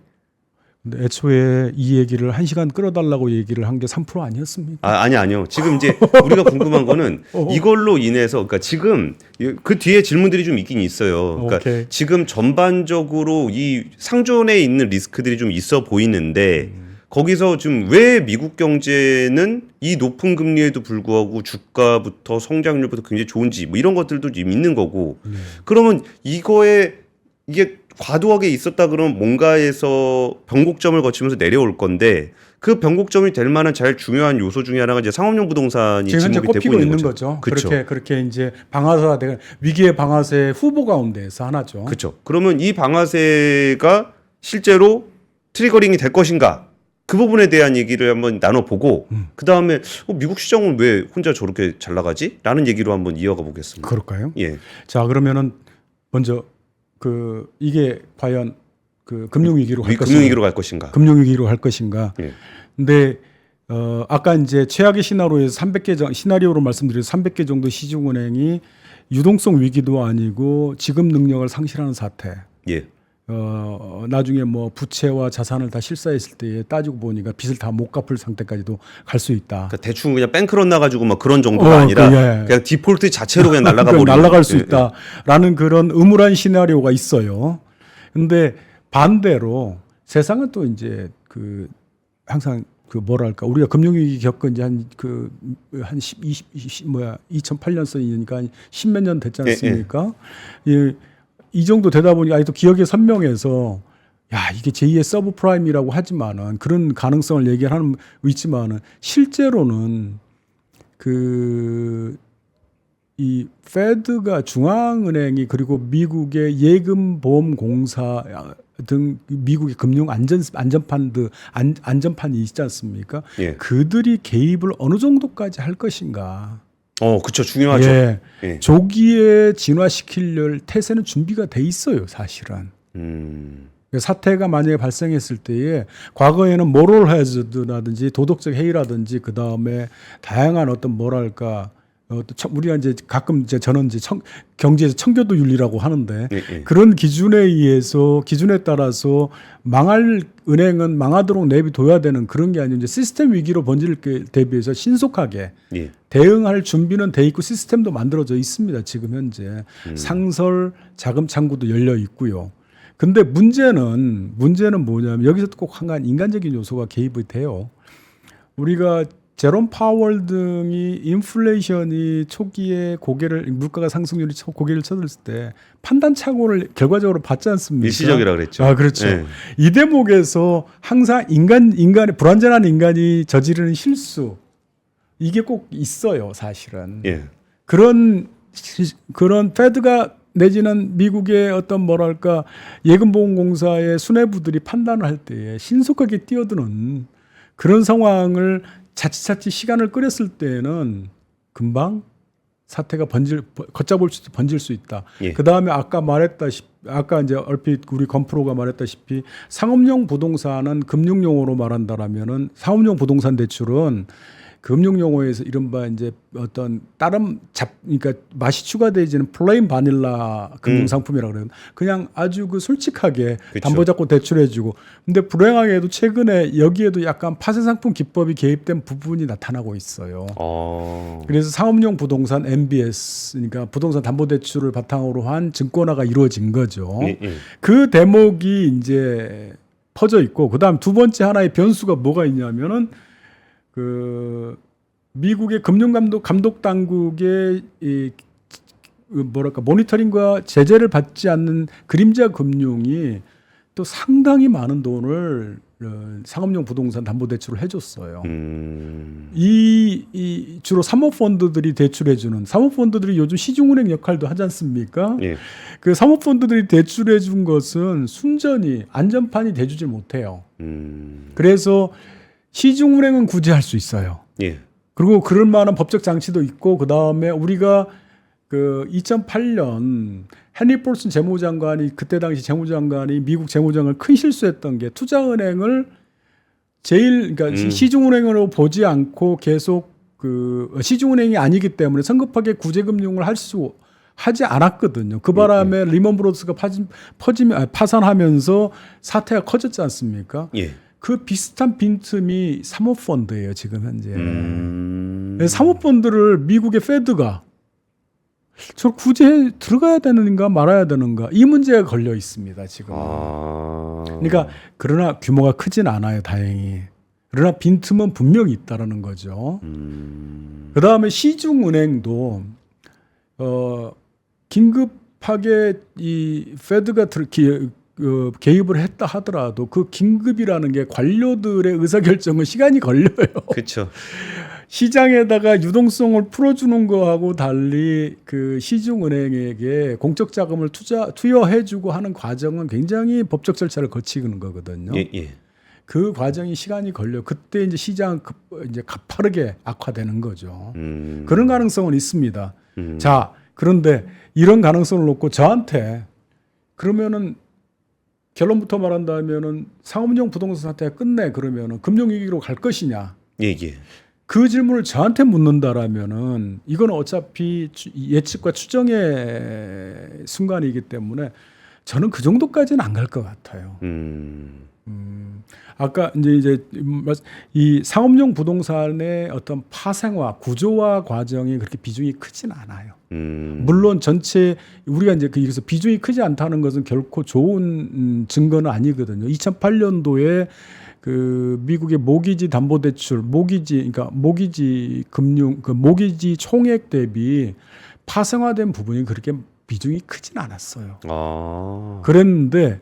근데 애초에 이 얘기를 1시간 끌어달라고 얘기를 한 게 3% 아니었습니까? 아니요. 지금 이제 우리가 궁금한 거는 이걸로 인해서, 그러니까 지금 그 뒤에 질문들이 좀 있긴 있어요. 그러니까 오케이. 지금 전반적으로 이 상존에 있는 리스크들이 좀 있어 보이는데 거기서 지금 왜 미국 경제는 이 높은 금리에도 불구하고 주가부터 성장률부터 굉장히 좋은지 뭐 이런 것들도 좀 있는 거고, 그러면 이게 과도하게 있었다 그러면 뭔가에서 변곡점을 거치면서 내려올 건데 그 변곡점이 될 만한 제일 중요한 요소 중에 하나가 이제 상업용 부동산이 지금 현재 지목이 되고 꼽히고 있는 거죠. 그렇죠. 그렇게 이제 방아쇠가 위기의 방아쇠 후보 가운데에서 하나죠. 그렇죠. 그러면 이 방아쇠가 실제로 트리거링이 될 것인가? 그 부분에 대한 얘기를 한번 나눠보고 그 다음에 미국 시장은 왜 혼자 저렇게 잘 나가지? 라는 얘기로 한번 이어가 보겠습니다. 그럴까요? 예. 자, 그러면은 먼저 이게 과연 금융위기로 갈 것인가? 금융위기로 갈 것인가? 금융위기로 갈 것인가? 예. 근데 아까 이제 최악의 시나리오에서 300개 시나리오로 말씀드려서 300개 정도 시중은행이 유동성 위기도 아니고 지급 능력을 상실하는 사태. 예. 나중에 뭐 부채와 자산을 다 실사했을 때 따지고 보니까 빚을 다 못 갚을 상태까지도 갈 수 있다. 그러니까 대충 그냥 뱅크런 나가지고 막 그런 정도가 아니라 그냥 디폴트 자체로 그냥 날아가 버리는. 날아갈 수 있다라는 그런 음울한 시나리오가 있어요. 근데 반대로 세상은 또 이제 항상 뭐랄까 우리가 금융위기 겪은 지 한 2008년서니까 10몇 년 됐지 않습니까? 이 정도 되다 보니 아직도 기억에 선명해서 이게 제2의 서브프라임이라고 하지만은 그런 가능성을 얘기하는 있지만은 실제로는 이 페드가 중앙은행이 그리고 미국의 예금보험공사 등 미국의 금융 안전판이 있지 않습니까? 예. 그들이 개입을 어느 정도까지 할 것인가? 그렇죠. 중요하죠. 예. 예. 조기에 진화시킬 태세는 준비가 돼 있어요, 사실은. 사태가 만약에 발생했을 때에 과거에는 모럴 해저드라든지 도덕적 해이라든지 그 다음에 다양한 어떤 뭐랄까 우리가 이제 가끔 저는 이제 경제에서 청교도 윤리라고 하는데 그런 기준에 따라서 망할 은행은 망하도록 내비둬야 되는 그런 게 아니고 이제 시스템 위기로 번질 게 대비해서 신속하게 대응할 준비는 돼 있고 시스템도 만들어져 있습니다. 지금 현재 상설 자금 창구도 열려 있고요. 근데 문제는 뭐냐면 여기서 꼭 한 가지 인간적인 요소가 개입이 돼요. 우리가 제롬 파월 등이 인플레이션이 초기에 물가가 상승률이 고개를 쳐들었을 때 판단 착오를 결과적으로 받지 않습니까? 일시적이라고 그랬죠. 그렇죠. 네. 이 대목에서 항상 인간의 불완전한 인간이 저지르는 실수 이게 꼭 있어요, 사실은. 예. 그런 페드가 내지는 미국의 어떤 뭐랄까 예금보험공사의 수뇌부들이 판단을 할 때에 신속하게 뛰어드는 그런 상황을 자칫 시간을 끌었을 때는 금방 사태가 걷잡을 수 번질 수 있다. 그 다음에 아까 이제 얼핏 우리 건프로가 말했다시피 상업용 부동산은 금융용어로 말한다라면은 상업용 부동산 대출은 금융 용어에서 이른바 이제 어떤 다른 그러니까 맛이 추가되지는 플레인 바닐라 금융 상품이라고 그래요. 그냥 아주 그 솔직하게 그쵸. 담보 잡고 대출해주고. 근데 불행하게도 최근에 여기에도 약간 파생 상품 기법이 개입된 부분이 나타나고 있어요. 그래서 상업용 부동산 MBS, 그러니까 부동산 담보 대출을 바탕으로 한 증권화가 이루어진 거죠. 그 대목이 이제 퍼져 있고, 그다음 두 번째 하나의 변수가 뭐가 있냐면은 그 미국의 감독 당국의 이 뭐랄까 모니터링과 제재를 받지 않는 그림자 금융이 또 상당히 많은 돈을 상업용 부동산 담보대출을 해줬어요. 이 주로 사모펀드들이 대출해주는, 사모펀드들이 요즘 시중은행 역할도 하지 않습니까? 예. 그 사모펀드들이 대출해준 것은 순전히 안전판이 돼주질 못해요. 그래서 시중은행은 구제할 수 있어요. 예. 그리고 그럴 만한 법적 장치도 있고, 그 다음에 우리가 그 2008년 헨리 폴슨 재무장관이, 그때 당시 재무장관이 미국 재무장을 큰 실수했던 게 투자은행을 그러니까 시중은행으로 보지 않고 계속 그 시중은행이 아니기 때문에 성급하게 구제금융을 하지 않았거든요. 그 바람에 리먼 브로더스가 파산하면서 사태가 커졌지 않습니까? 예. 그 비슷한 빈틈이 사모펀드예요, 지금 현재. 사모펀드를 미국의 페드가 저 구제에 들어가야 되는가 말아야 되는가, 이 문제가 걸려 있습니다, 지금. 그러니까 그러나 규모가 크진 않아요, 다행히. 그러나 빈틈은 분명히 있다라는 거죠. 그 다음에 시중은행도 긴급하게 이 페드가 개입을 했다 하더라도 그 긴급이라는 게 관료들의 의사결정은 시간이 걸려요. 그렇죠. 시장에다가 유동성을 풀어주는 거하고 달리 그 시중은행에게 공적 자금을 투여해주고 하는 과정은 굉장히 법적 절차를 거치는 거거든요. 예, 예. 그 과정이 시간이 걸려. 그때 이제 시장 이제 가파르게 악화되는 거죠. 그런 가능성은 있습니다. 자, 그런데 이런 가능성을 놓고 저한테 그러면은 결론부터 말한다면은 상업용 부동산 사태가 끝내 그러면은 금융위기로 갈 것이냐? 예, 예. 그 질문을 저한테 묻는다라면은 이건 어차피 예측과 추정의 순간이기 때문에 저는 그 정도까지는 안 갈 것 같아요. 아까 이제 이 상업용 부동산의 어떤 파생화, 구조화 과정이 그렇게 비중이 크진 않아요. 물론 전체 우리가 이제 그래서 비중이 크지 않다는 것은 결코 좋은 증거는 아니거든요. 2008년도에 그 미국의 모기지 담보대출, 그러니까 모기지 금융, 그 모기지 총액 대비 파생화된 부분이 그렇게 비중이 크진 않았어요. 그랬는데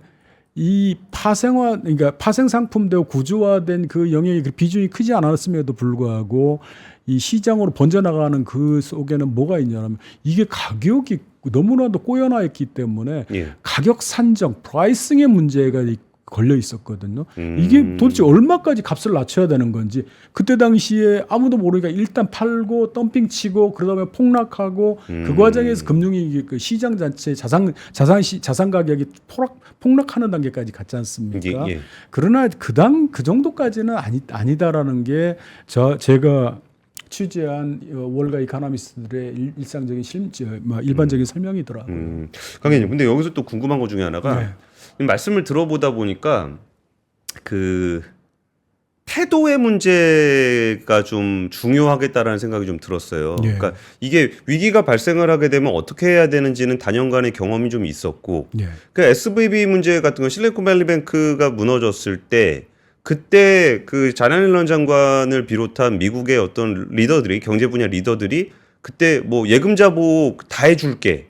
이 그러니까 파생 상품되고 구조화된 그 영역이 비중이 크지 않았음에도 불구하고 이 시장으로 번져나가는 그 속에는 뭐가 있냐면 이게 가격이 너무나도 꼬여나 있기 때문에 가격 산정, 프라이싱의 문제가 걸려 있었거든요. 이게 도대체 얼마까지 값을 낮춰야 되는 건지, 그때 당시에 아무도 모르니까 일단 팔고 덤핑 치고 그러다가 폭락하고 그 과정에서 금융위기, 그 시장 자체 자산 가격이 폭락하는 단계까지 갔지 않습니까? 예. 그러나 그 정도까지는 아니다라는 게 제가 취재한 월가 이코노미스트들의 일상적인 일반적인 설명이더라고요. 강의님, 근데 여기서 또 궁금한 것 중에 하나가 말씀을 들어보다 보니까 그 태도의 문제가 좀 중요하겠다라는 생각이 좀 들었어요. 그러니까 이게 위기가 발생을 하게 되면 어떻게 해야 되는지는 단연간의 경험이 좀 있었고, 그 SVB 문제 같은 건 실리콘밸리뱅크가 무너졌을 때 그때 그 자넷 옐런 장관을 비롯한 미국의 어떤 리더들이, 경제 분야 리더들이 그때 뭐 예금자 보호 다 해줄게,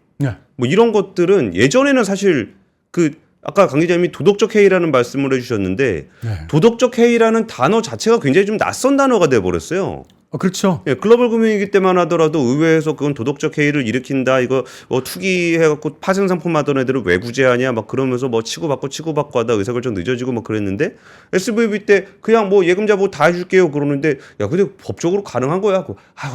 뭐 이런 것들은 예전에는 사실 그 아까 강 기자님이 도덕적 해이라는 말씀을 해주셨는데 도덕적 해이라는 단어 자체가 굉장히 좀 낯선 단어가 돼버렸어요. 그렇죠. 예, 글로벌 금융위기 때만 하더라도 의회에서 그건 도덕적 해이를 일으킨다, 이거 뭐 투기해갖고 파생 상품 하던 애들을 왜 구제하냐 막 그러면서 뭐 치고받고 하다 의사결정 늦어지고 막 그랬는데, SVB 때 그냥 뭐 예금자 뭐 다 해줄게요 그러는데, 야 근데 법적으로 가능한 거야?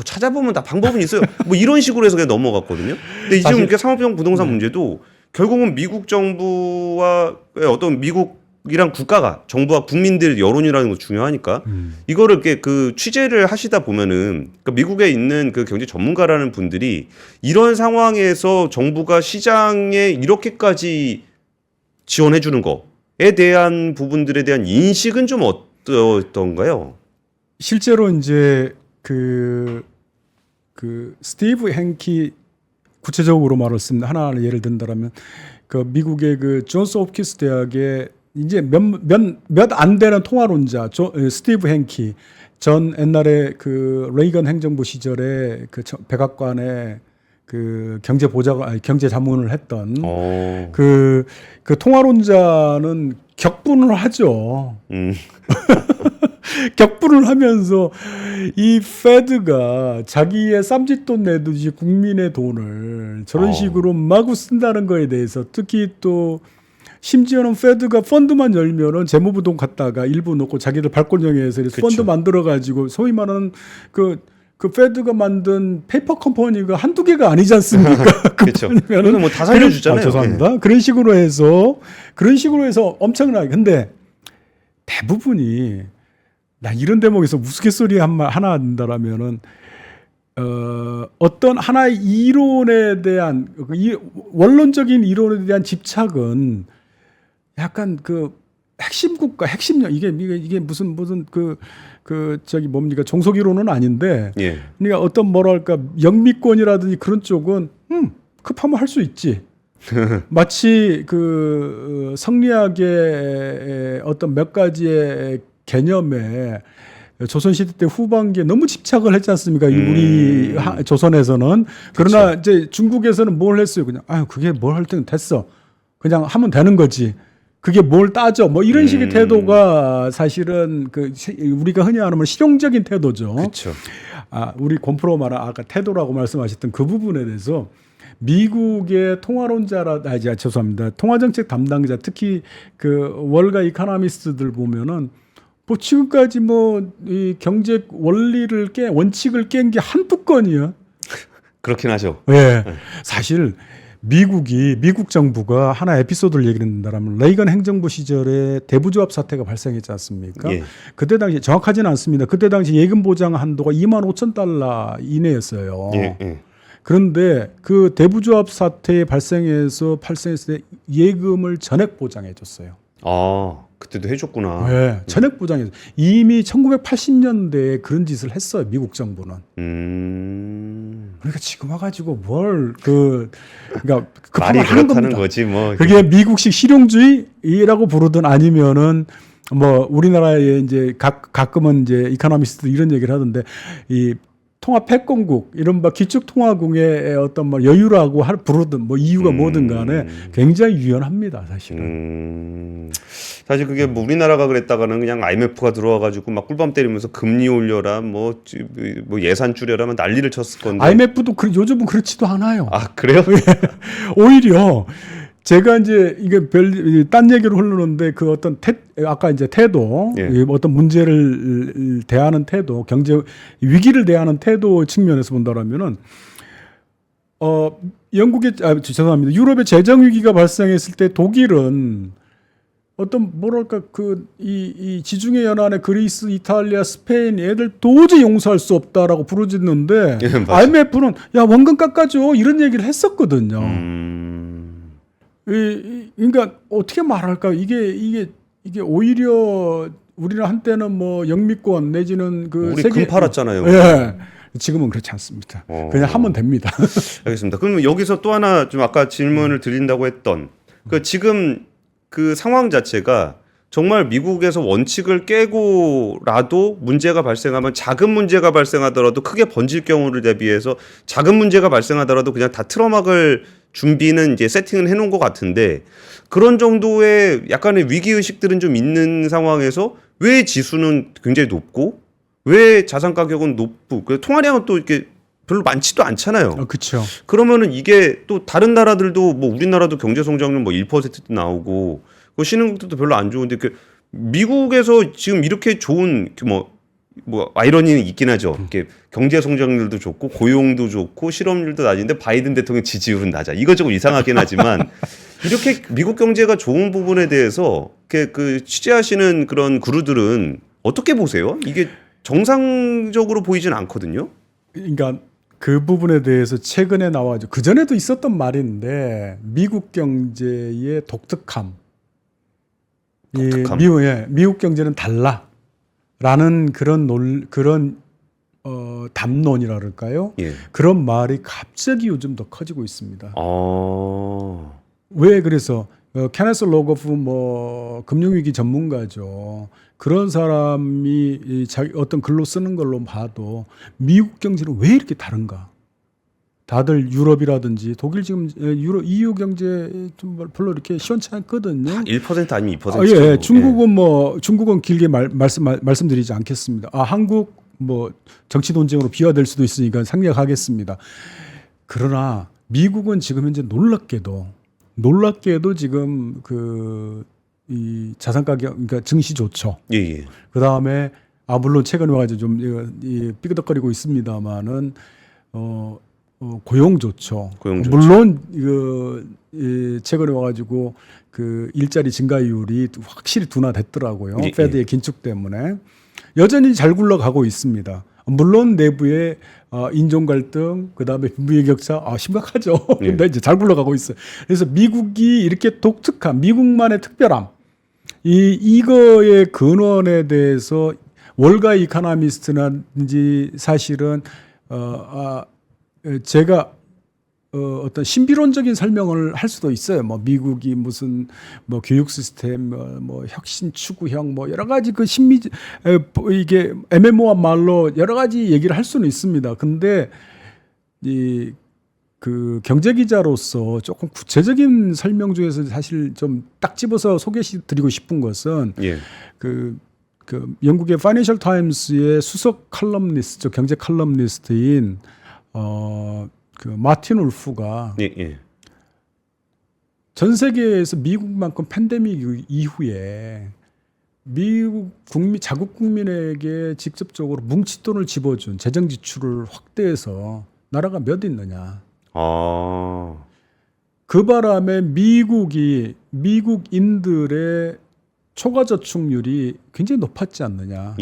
찾아보면 다 방법은 있어요. 뭐 이런 식으로 해서 그냥 넘어갔거든요. 근데 지금 이렇게 상업용 부동산 문제도 결국은 미국 정부와 어떤 미국 미국이랑 국가가 정부와 국민들 여론이라는 거 중요하니까 이거를 이렇게 그 취재를 하시다 보면은 그러니까 미국에 있는 그 경제 전문가라는 분들이 이런 상황에서 정부가 시장에 이렇게까지 지원해 주는 거에 대한 부분들에 대한 인식은 좀 어떤가요? 실제로 이제 그 스티브 행키 구체적으로 말했습니다. 하나 예를 든다면 그 미국의 그 존스 홉킨스 대학의 이제 몇 안 되는 통화론자 스티브 행키 전 옛날에 그 레이건 행정부 시절에 그 백악관에 그 경제 자문을 했던 그 통화론자는 격분을 하죠. 격분을 하면서 이 페드가 자기의 쌈짓돈 내듯이 국민의 돈을 저런 식으로 마구 쓴다는 거에 대해서 특히 또 심지어는 페드가 펀드만 열면은 재무부 돈 갖다가 일부 넣고 자기들 발권형에서 펀드 만들어 가지고 소위 말하는 그 페드가 만든 페이퍼 컴퍼니가 한두 개가 아니지 않습니까? 그렇죠. 그러면 뭐 다 살려주잖아요. 죄송합니다. 네. 그런 식으로 해서 엄청나게. 근데 대부분이 나 이런 대목에서 우스갯소리 하나 한다라면은 어떤 하나의 이론에 대한 원론적인 이론에 대한 집착은 약간 그 핵심 국가 핵심력 이게 무슨 저기 뭡니까 종속 이론은 아닌데 그러니까 어떤 뭐랄까 영미권이라든지 그런 쪽은 급하면 할 수 있지. 마치 그 성리학의 어떤 몇 가지의 개념에 조선시대 때 후반기에 너무 집착을 했지 않습니까? 우리 조선에서는. 그러나 이제 중국에서는 뭘 했어요? 그냥, 그게 뭘 할 때는 됐어. 그냥 하면 되는 거지. 그게 뭘 따져. 뭐 이런 식의 태도가 사실은 우리가 흔히 말하는 실용적인 태도죠. 그렇죠. 우리 곰프로 말한 아까 태도라고 말씀하셨던 그 부분에 대해서 미국의 죄송합니다. 통화정책 담당자 특히 그 월가 이코노미스트들 보면은 뭐 지금까지 이 경제 원칙을 깬 게 한두 건이야. 그렇긴 하죠. 예. 사실 미국 정부가 하나 에피소드를 얘기한다면 레이건 행정부 시절에 대부조합 사태가 발생했지 않습니까? 그때 당시 정확하지는 않습니다. 그때 당시 예금 보장 한도가 $25,000 이내였어요. 그런데 그 대부조합 사태에 발생했을 때 예금을 전액 보장해 줬어요. 그때도 해줬구나. 네, 전액 보장해서 이미 1980년대에 그런 짓을 했어요. 미국 정부는. 그러니까 지금 와가지고 그러니까 말이 그렇다는 거지 뭐. 그게 미국식 실용주의라고 부르든 아니면은 뭐 우리나라에 이제 가끔은 이제 이코노미스트 이런 얘기를 하던데 이 통합 패권국 이른바 기축통화국의 어떤 뭐 여유라고 부르든 뭐 이유가 뭐든 간에 굉장히 유연합니다 사실은. 사실 그게 뭐 우리나라가 그랬다가는 그냥 IMF가 들어와가지고 막 꿀밤 때리면서 금리 올려라 뭐 예산 줄여라면 난리를 쳤을 건데. IMF도 요즘은 그렇지도 않아요. 그래요? 오히려 제가 이제 이게 딴 얘기로 흐르는데 그 어떤 아까 이제 태도, 어떤 문제를 대하는 태도, 경제 위기를 대하는 태도 측면에서 본다라면은 죄송합니다. 유럽의 재정 위기가 발생했을 때 독일은 어떤 뭐랄까 이 지중해 연안의 그리스, 이탈리아, 스페인 얘들 도저히 용서할 수 없다라고 부르짖는데 IMF는 야 원금 깎아줘 이런 얘기를 했었거든요. 그러니까 어떻게 말할까 이게 오히려 우리는 한때는 뭐 영미권 내지는 우리 금 팔았잖아요. 예. 지금은 그렇지 않습니다. 그냥 하면 됩니다. 알겠습니다. 그럼 여기서 또 하나 좀 아까 질문을 드린다고 했던 지금 그 상황 자체가 정말 미국에서 원칙을 깨고라도 문제가 발생하면 작은 문제가 발생하더라도 크게 번질 경우를 대비해서 작은 문제가 발생하더라도 그냥 다 틀어막을 준비는 이제 세팅을 해놓은 것 같은데 그런 정도의 약간의 위기의식들은 좀 있는 상황에서 왜 지수는 굉장히 높고 왜 자산 가격은 높고 통화량은 또 이렇게 별로 많지도 않잖아요. 그렇죠. 그러면은 이게 또 다른 나라들도 뭐 우리나라도 경제 성장률 뭐 1%도 나오고 그 신흥국들도 별로 안 좋은데 미국에서 지금 이렇게 좋은 뭐 아이러니는 있긴 하죠. 이렇게 경제 성장률도 좋고 고용도 좋고 실업률도 낮은데 바이든 대통령 지지율은 낮아. 이거 조금 이상하긴 하지만 이렇게 미국 경제가 좋은 부분에 대해서 그 취재하시는 그런 그루들은 어떻게 보세요? 이게 정상적으로 보이진 않거든요. 그러니까 그 부분에 대해서 최근에 나와죠. 그 전에도 있었던 말인데 미국 경제의 독특함. 미국 경제는 달라라는 그런 담론이라 그럴까요? 예. 그런 말이 갑자기 요즘 더 커지고 있습니다. 아. 왜 그래서 케네스 로거프 금융위기 전문가죠. 그런 사람이 자기 어떤 글로 쓰는 걸로 봐도 미국 경제는 왜 이렇게 다른가? 다들 유럽이라든지 독일 지금 EU 경제 좀 별로 이렇게 시원치 않거든요. 1% 아니면 2%죠. 예, 중국은 길게 말씀드리지 않겠습니다. 한국 정치 논쟁으로 비화될 수도 있으니까 생략하겠습니다. 그러나 미국은 지금 현재 놀랍게도 지금 이 자산 가격, 그러니까 증시 좋죠. 예. 그 다음에 물론 최근에 와가지고 좀 삐그덕거리고 있습니다만은 고용 좋죠. 물론 최근에 와가지고 그 일자리 증가율이 확실히 둔화됐더라고요. 예. 페드의 긴축 때문에 여전히 잘 굴러가고 있습니다. 물론 내부의 인종 갈등, 그 다음에 빈부의 격차 심각하죠. 근데 이제 잘 굴러가고 있어요. 그래서 미국이 이렇게 독특한 미국만의 특별함, 이거의 근원에 대해서 월가 이코노미스트는지 사실은 제가 어떤 신비론적인 설명을 할 수도 있어요. 미국이 무슨 교육 시스템, 혁신 추구형, 여러 가지 그 이게 애매모호한 말로 여러 가지 얘기를 할 수는 있습니다. 근데 그 경제 기자로서 조금 구체적인 설명 중에서 사실 좀 딱 집어서 소개해드리고 싶은 것은 그 영국의 파이낸셜 타임스의 수석 칼럼니스트, 경제 칼럼니스트인 그 마틴 울프가 전 세계에서 미국만큼 팬데믹 이후에 미국 자국 국민에게 직접적으로 뭉칫돈을 집어준 재정 지출을 확대해서 나라가 몇 있느냐. 그 바람에 미국인들의 초과 저축률이 굉장히 높았지 않느냐.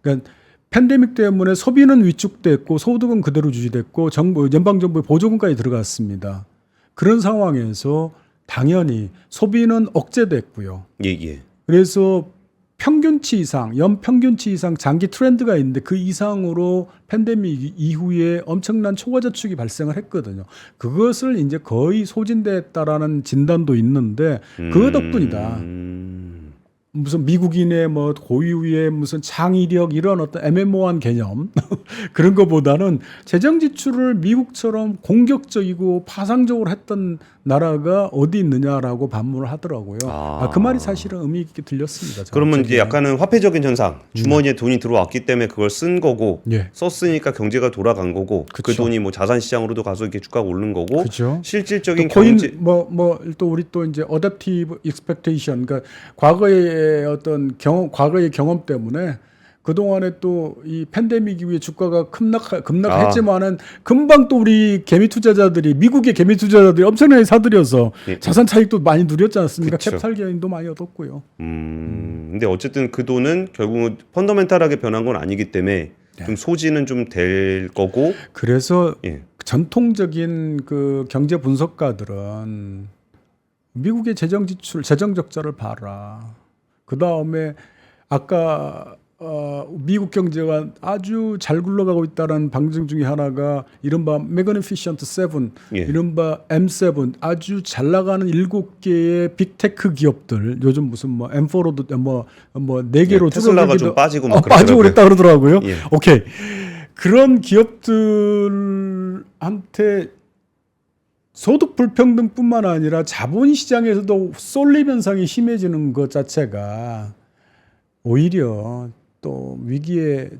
그러니까 팬데믹 때문에 소비는 위축됐고 소득은 그대로 유지됐고 연방정부의 보조금까지 들어갔습니다. 그런 상황에서 당연히 소비는 억제됐고요. 그래서 연평균치 이상 장기 트렌드가 있는데 그 이상으로 팬데믹 이후에 엄청난 초과 저축이 발생을 했거든요. 그것을 이제 거의 소진됐다라는 진단도 있는데 그 덕분이다. 무슨 미국인의 고유의 무슨 창의력 이런 어떤 애매모호한 개념 그런 것보다는 재정 지출을 미국처럼 공격적이고 파상적으로 했던 나라가 어디 있느냐라고 반문을 하더라고요. 그 말이 사실은 의미 있게 들렸습니다. 그러면 이제 약간은 화폐적인 현상, 주머니에 돈이 들어왔기 때문에 그걸 쓴 거고 썼으니까 경제가 돌아간 거고 그 돈이 자산 시장으로도 가서 이렇게 주가가 오르는 거고 실질적인 경제 또 우리 또 이제 어댑티브 익스펙테이션, 그러니까 과거의 어떤 과거의 경험 때문에 그동안에 또 이 팬데믹 이후에 주가가 급락했지만은 금방 또 우리 미국의 개미 투자자들이 엄청나게 사들여서 자산 차익도 많이 누렸지 않습니까? 캐피탈 게인도 많이 얻었고요. 근데 어쨌든 그 돈은 결국은 펀더멘탈하게 변한 건 아니기 때문에 좀 소지는 좀 될 거고. 그래서 전통적인 그 경제 분석가들은 미국의 재정 적자를 봐라. 그 다음에 아까 미국 경제가 아주 잘 굴러가고 있다는 방증 중에 하나가 이른바 매그니피션트 7, 이른바 M7, 아주 잘 나가는 7개의 빅테크 기업들. 요즘 무슨 M4로도 4개로 테슬라가 좀 빠지고 빠지고 그랬다 그러더라고요. 오케이. 그런 기업들한테 소득 불평등뿐만 아니라 자본 시장에서도 쏠림 현상이 심해지는 것 자체가 오히려 또 위기의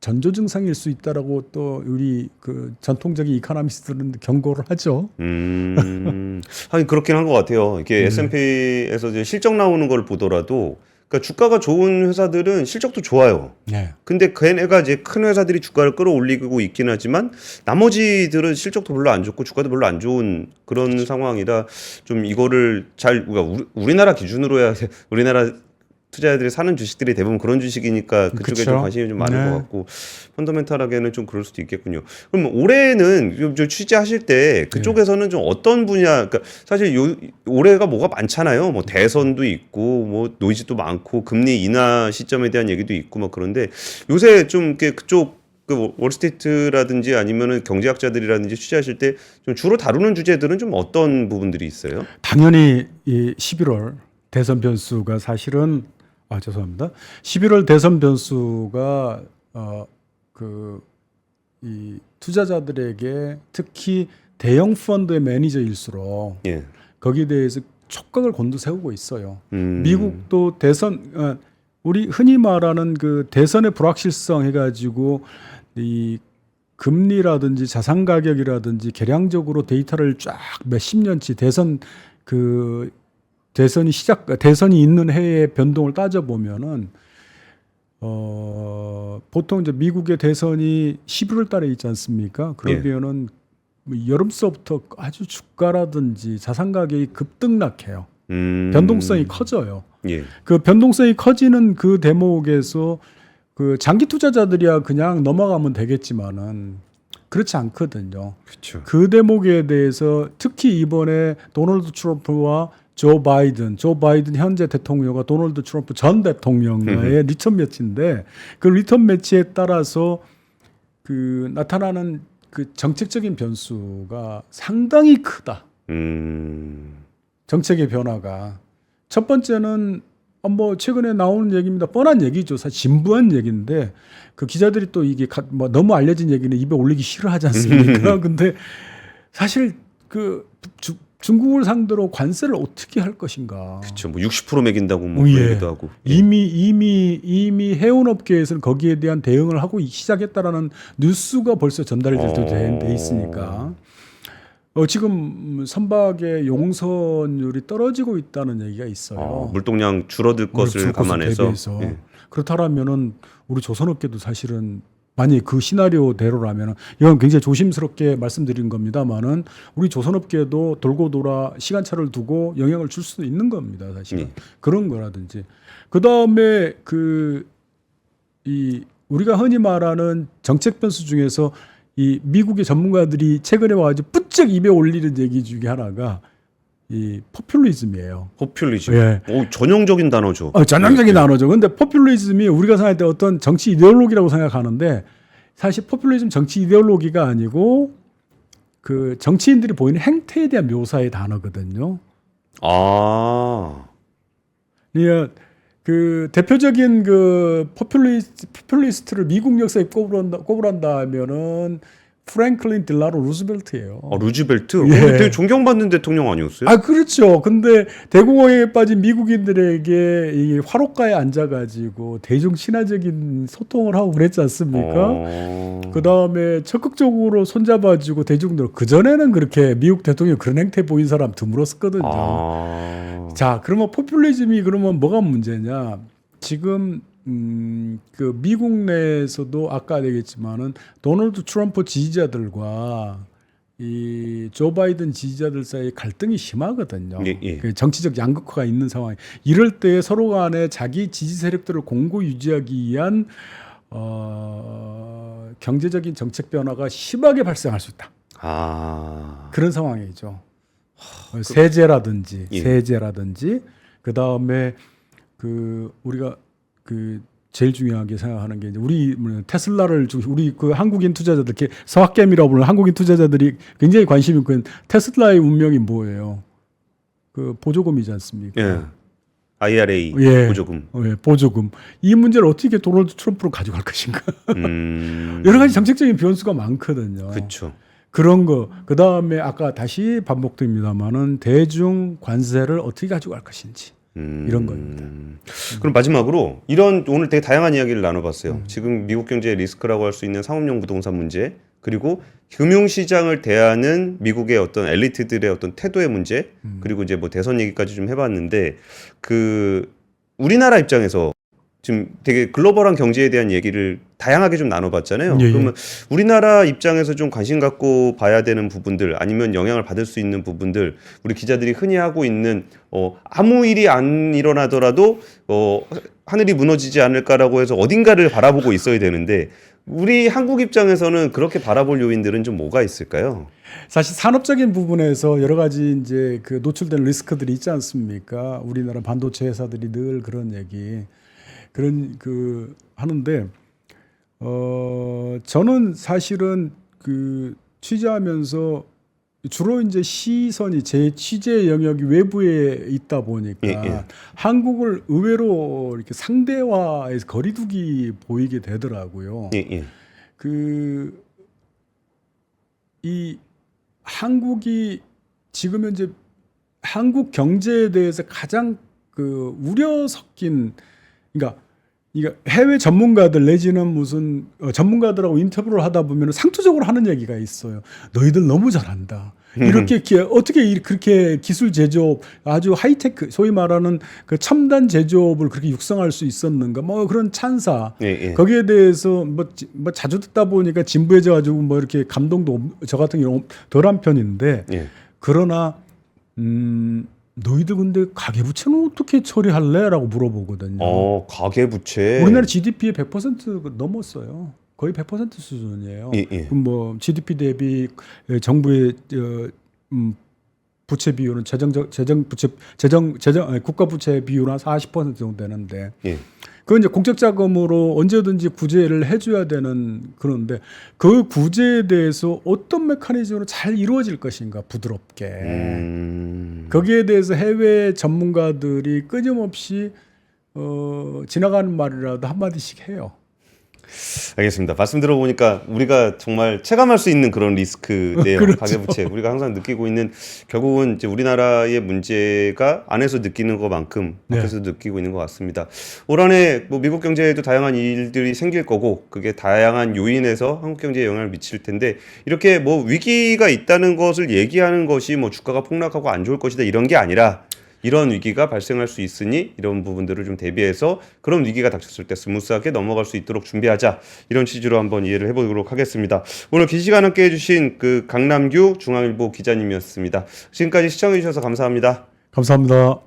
전조 증상일 수 있다라고 또 우리 그 전통적인 이코노미스트들은 경고를 하죠. 하긴 그렇긴 한 것 같아요. 이게 S&P에서 이제 실적 나오는 걸 보더라도 그러니까 주가가 좋은 회사들은 실적도 좋아요. 네. 근데 걔네가 이제 큰 회사들이 주가를 끌어올리고 있긴 하지만 나머지들은 실적도 별로 안 좋고 주가도 별로 안 좋은 그런 그렇죠. 상황이라 좀 이거를 잘 그러니까 우리나라 기준으로야 우리나라 투자자들이 사는 주식들이 대부분 그런 주식이니까 그쪽에 그쵸? 좀 관심이 좀 많은 네. 것 같고 펀더멘탈하게는 좀 그럴 수도 있겠군요. 그럼 올해는 좀 취재하실 때 그쪽에서는 좀 어떤 분야, 그러니까 사실 올해가 뭐가 많잖아요. 뭐 대선도 있고 뭐 노이즈도 많고 금리 인하 시점에 대한 얘기도 있고 막 그런데 요새 좀 이렇게 그쪽 그 월스트리트라든지 아니면은 경제학자들이라든지 취재하실 때 좀 주로 다루는 주제들은 좀 어떤 부분들이 있어요? 당연히 이 11월 대선 변수가 사실은 죄송합니다. 11월 대선 변수가 이 투자자들에게 특히 대형 펀드의 매니저일수록 예. 거기에 대해서 촉각을 곤두세우고 있어요. 미국도 대선 우리 흔히 말하는 그 대선의 불확실성 해가지고 이 금리라든지 자산 가격이라든지 계량적으로 데이터를 쫙 몇십 년치 대선이 있는 해의 변동을 따져 보면은 보통 이제 미국의 대선이 11월 달에 있지 않습니까? 그러면은 뭐 여름서부터 아주 주가라든지 자산 가격이 급등락해요. 변동성이 커져요. 예. 그 변동성이 커지는 그 대목에서 그 장기 투자자들이야 그냥 넘어가면 되겠지만은 그렇지 않거든요. 그렇죠. 그 대목에 대해서 특히 이번에 도널드 트럼프와 조 바이든 현재 대통령과 도널드 트럼프 전 대통령의 리턴 매치인데 그 리턴 매치에 따라서 그 나타나는 그 정책적인 변수가 상당히 크다. 정책의 변화가 첫 번째는 뭐 최근에 나오는 얘기입니다. 뻔한 얘기죠. 사실 진부한 얘기인데 그 기자들이 또 이게 뭐 너무 알려진 얘기는 입에 올리기 싫어하지 않습니까? 근데 사실 그 중국을 상대로 관세를 어떻게 할 것인가? 그렇죠. 뭐 60% 매긴다고 뭐 그런 얘기도 하고. 이미 해운업계에서는 거기에 대한 대응을 하고 시작했다라는 뉴스가 벌써 전달이 돼 있으니까. 지금 선박의 용선율이 떨어지고 있다는 얘기가 있어요. 물동량 줄어들 것을 감안해서. 예. 그렇다면은 우리 조선업계도 사실은 만약에 그 시나리오대로라면 이건 굉장히 조심스럽게 말씀드린 겁니다만은 우리 조선업계도 돌고 돌아 시간차를 두고 영향을 줄 수도 있는 겁니다. 사실은 그런 거라든지 그 다음에 우리가 흔히 말하는 정책 변수 중에서 이 미국의 전문가들이 최근에 와가지고 부쩍 입에 올리는 얘기 중에 하나가 이 포퓰리즘이에요. 포퓰리즘. 예. 오, 전형적인 단어죠. 전형적인 단어죠. 근데 포퓰리즘이 우리가 생각할 때 어떤 정치 이데올로기라고 생각하는데 사실 포퓰리즘 정치 이데올로기가 아니고 그 정치인들이 보이는 행태에 대한 묘사의 단어거든요. 그러니까 그 대표적인 그 포퓰리스트를 미국 역사에 꼽으란다 하면은 프랭클린 딜라로 루즈벨트예요. 루즈벨트? 예. 되게 존경받는 대통령 아니었어요? 그렇죠. 근데 대공황에 빠진 미국인들에게 이 화롯가에 앉아가지고 대중 친화적인 소통을 하고 그랬지 않습니까? 그 다음에 적극적으로 손잡아주고 대중들 그 전에는 그렇게 미국 대통령 그런 행태 보인 사람 드물었거든요. 자, 그러면 포퓰리즘이 그러면 뭐가 문제냐? 지금 그 미국 내에서도 아까 얘기했지만은 도널드 트럼프 지지자들과 이 조 바이든 지지자들 사이에 갈등이 심하거든요. 그 정치적 양극화가 있는 상황. 이럴 때 서로 간에 자기 지지 세력들을 공고 유지하기 위한 경제적인 정책 변화가 심하게 발생할 수 있다. 그런 상황이죠. 세제라든지 그 다음에 그 우리가 그 제일 중요하게 생각하는 게 이제 우리 테슬라를 우리 그 한국인 투자자들 서학겜이라고 부르는 한국인 투자자들이 굉장히 관심이 있고 테슬라의 운명이 뭐예요? 그 보조금이지 않습니까? 예. IRA 보조금. 보조금. 이 문제를 어떻게 도널드 트럼프로 가져갈 것인가? 여러 가지 정책적인 변수가 많거든요. 그렇죠. 그런 거. 그 다음에 아까 다시 반복됩니다만은 대중 관세를 어떻게 가져갈 것인지. 이런 겁니다. 그럼 마지막으로 오늘 되게 다양한 이야기를 나눠봤어요. 지금 미국 경제의 리스크라고 할 수 있는 상업용 부동산 문제, 그리고 금융시장을 대하는 미국의 어떤 엘리트들의 어떤 태도의 문제, 그리고 이제 뭐 대선 얘기까지 좀 해봤는데 우리나라 입장에서 지금 되게 글로벌한 경제에 대한 얘기를 다양하게 좀 나눠봤잖아요. 예, 예. 그러면 우리나라 입장에서 좀 관심 갖고 봐야 되는 부분들 아니면 영향을 받을 수 있는 부분들 우리 기자들이 흔히 하고 있는 아무 일이 안 일어나더라도 하늘이 무너지지 않을까라고 해서 어딘가를 바라보고 있어야 되는데 우리 한국 입장에서는 그렇게 바라볼 요인들은 좀 뭐가 있을까요? 사실 산업적인 부분에서 여러 가지 이제 그 노출된 리스크들이 있지 않습니까? 우리나라 반도체 회사들이 늘 그런 얘기 그런 그 하는데 저는 사실은 그 취재하면서 주로 이제 시선이 제 취재 영역이 외부에 있다 보니까 예. 한국을 의외로 이렇게 상대화해서 거리두기 보이게 되더라고요. 예. 이 한국이 지금 현재 한국 경제에 대해서 가장 그 우려 섞인 그러니까 해외 전문가들 내지는 무슨 전문가들하고 인터뷰를 하다 보면 상투적으로 하는 얘기가 있어요. 너희들 너무 잘한다. 이렇게 어떻게 그렇게 기술 제조업 아주 하이테크 소위 말하는 그 첨단 제조업을 그렇게 육성할 수 있었는가 뭐 그런 찬사 거기에 대해서 뭐 자주 듣다 보니까 진부해져 가지고 뭐 이렇게 감동도 저 같은 경우 덜한 편인데 그러나 너희들 근데 가계부채는 어떻게 처리할래? 라고 물어보거든요. 가계부채. 우리나라 GDP의 100% 넘었어요. 거의 100% 수준이에요. 그럼 뭐 GDP 대비 정부의 부채 비율은 국가 부채 비율은 한 40% 정도 되는데 그건 이제 공적 자금으로 언제든지 구제를 해줘야 되는 그런데 그 구제에 대해서 어떤 메커니즘으로 잘 이루어질 것인가 부드럽게 거기에 대해서 해외 전문가들이 끊임없이 지나가는 말이라도 한마디씩 해요. 알겠습니다. 말씀 들어보니까 우리가 정말 체감할 수 있는 그런 리스크네요. 그렇죠. 가계부채. 우리가 항상 느끼고 있는 결국은 이제 우리나라의 문제가 안에서 느끼는 것만큼 밖에서도 느끼고 있는 것 같습니다. 올 한해 뭐 미국 경제에도 다양한 일들이 생길 거고 그게 다양한 요인에서 한국 경제에 영향을 미칠 텐데 이렇게 뭐 위기가 있다는 것을 얘기하는 것이 뭐 주가가 폭락하고 안 좋을 것이다 이런 게 아니라 이런 위기가 발생할 수 있으니 이런 부분들을 좀 대비해서 그런 위기가 닥쳤을 때 스무스하게 넘어갈 수 있도록 준비하자 이런 취지로 한번 이해를 해보도록 하겠습니다. 오늘 긴 시간 함께 해주신 그 강남규 중앙일보 기자님이었습니다. 지금까지 시청해주셔서 감사합니다. 감사합니다.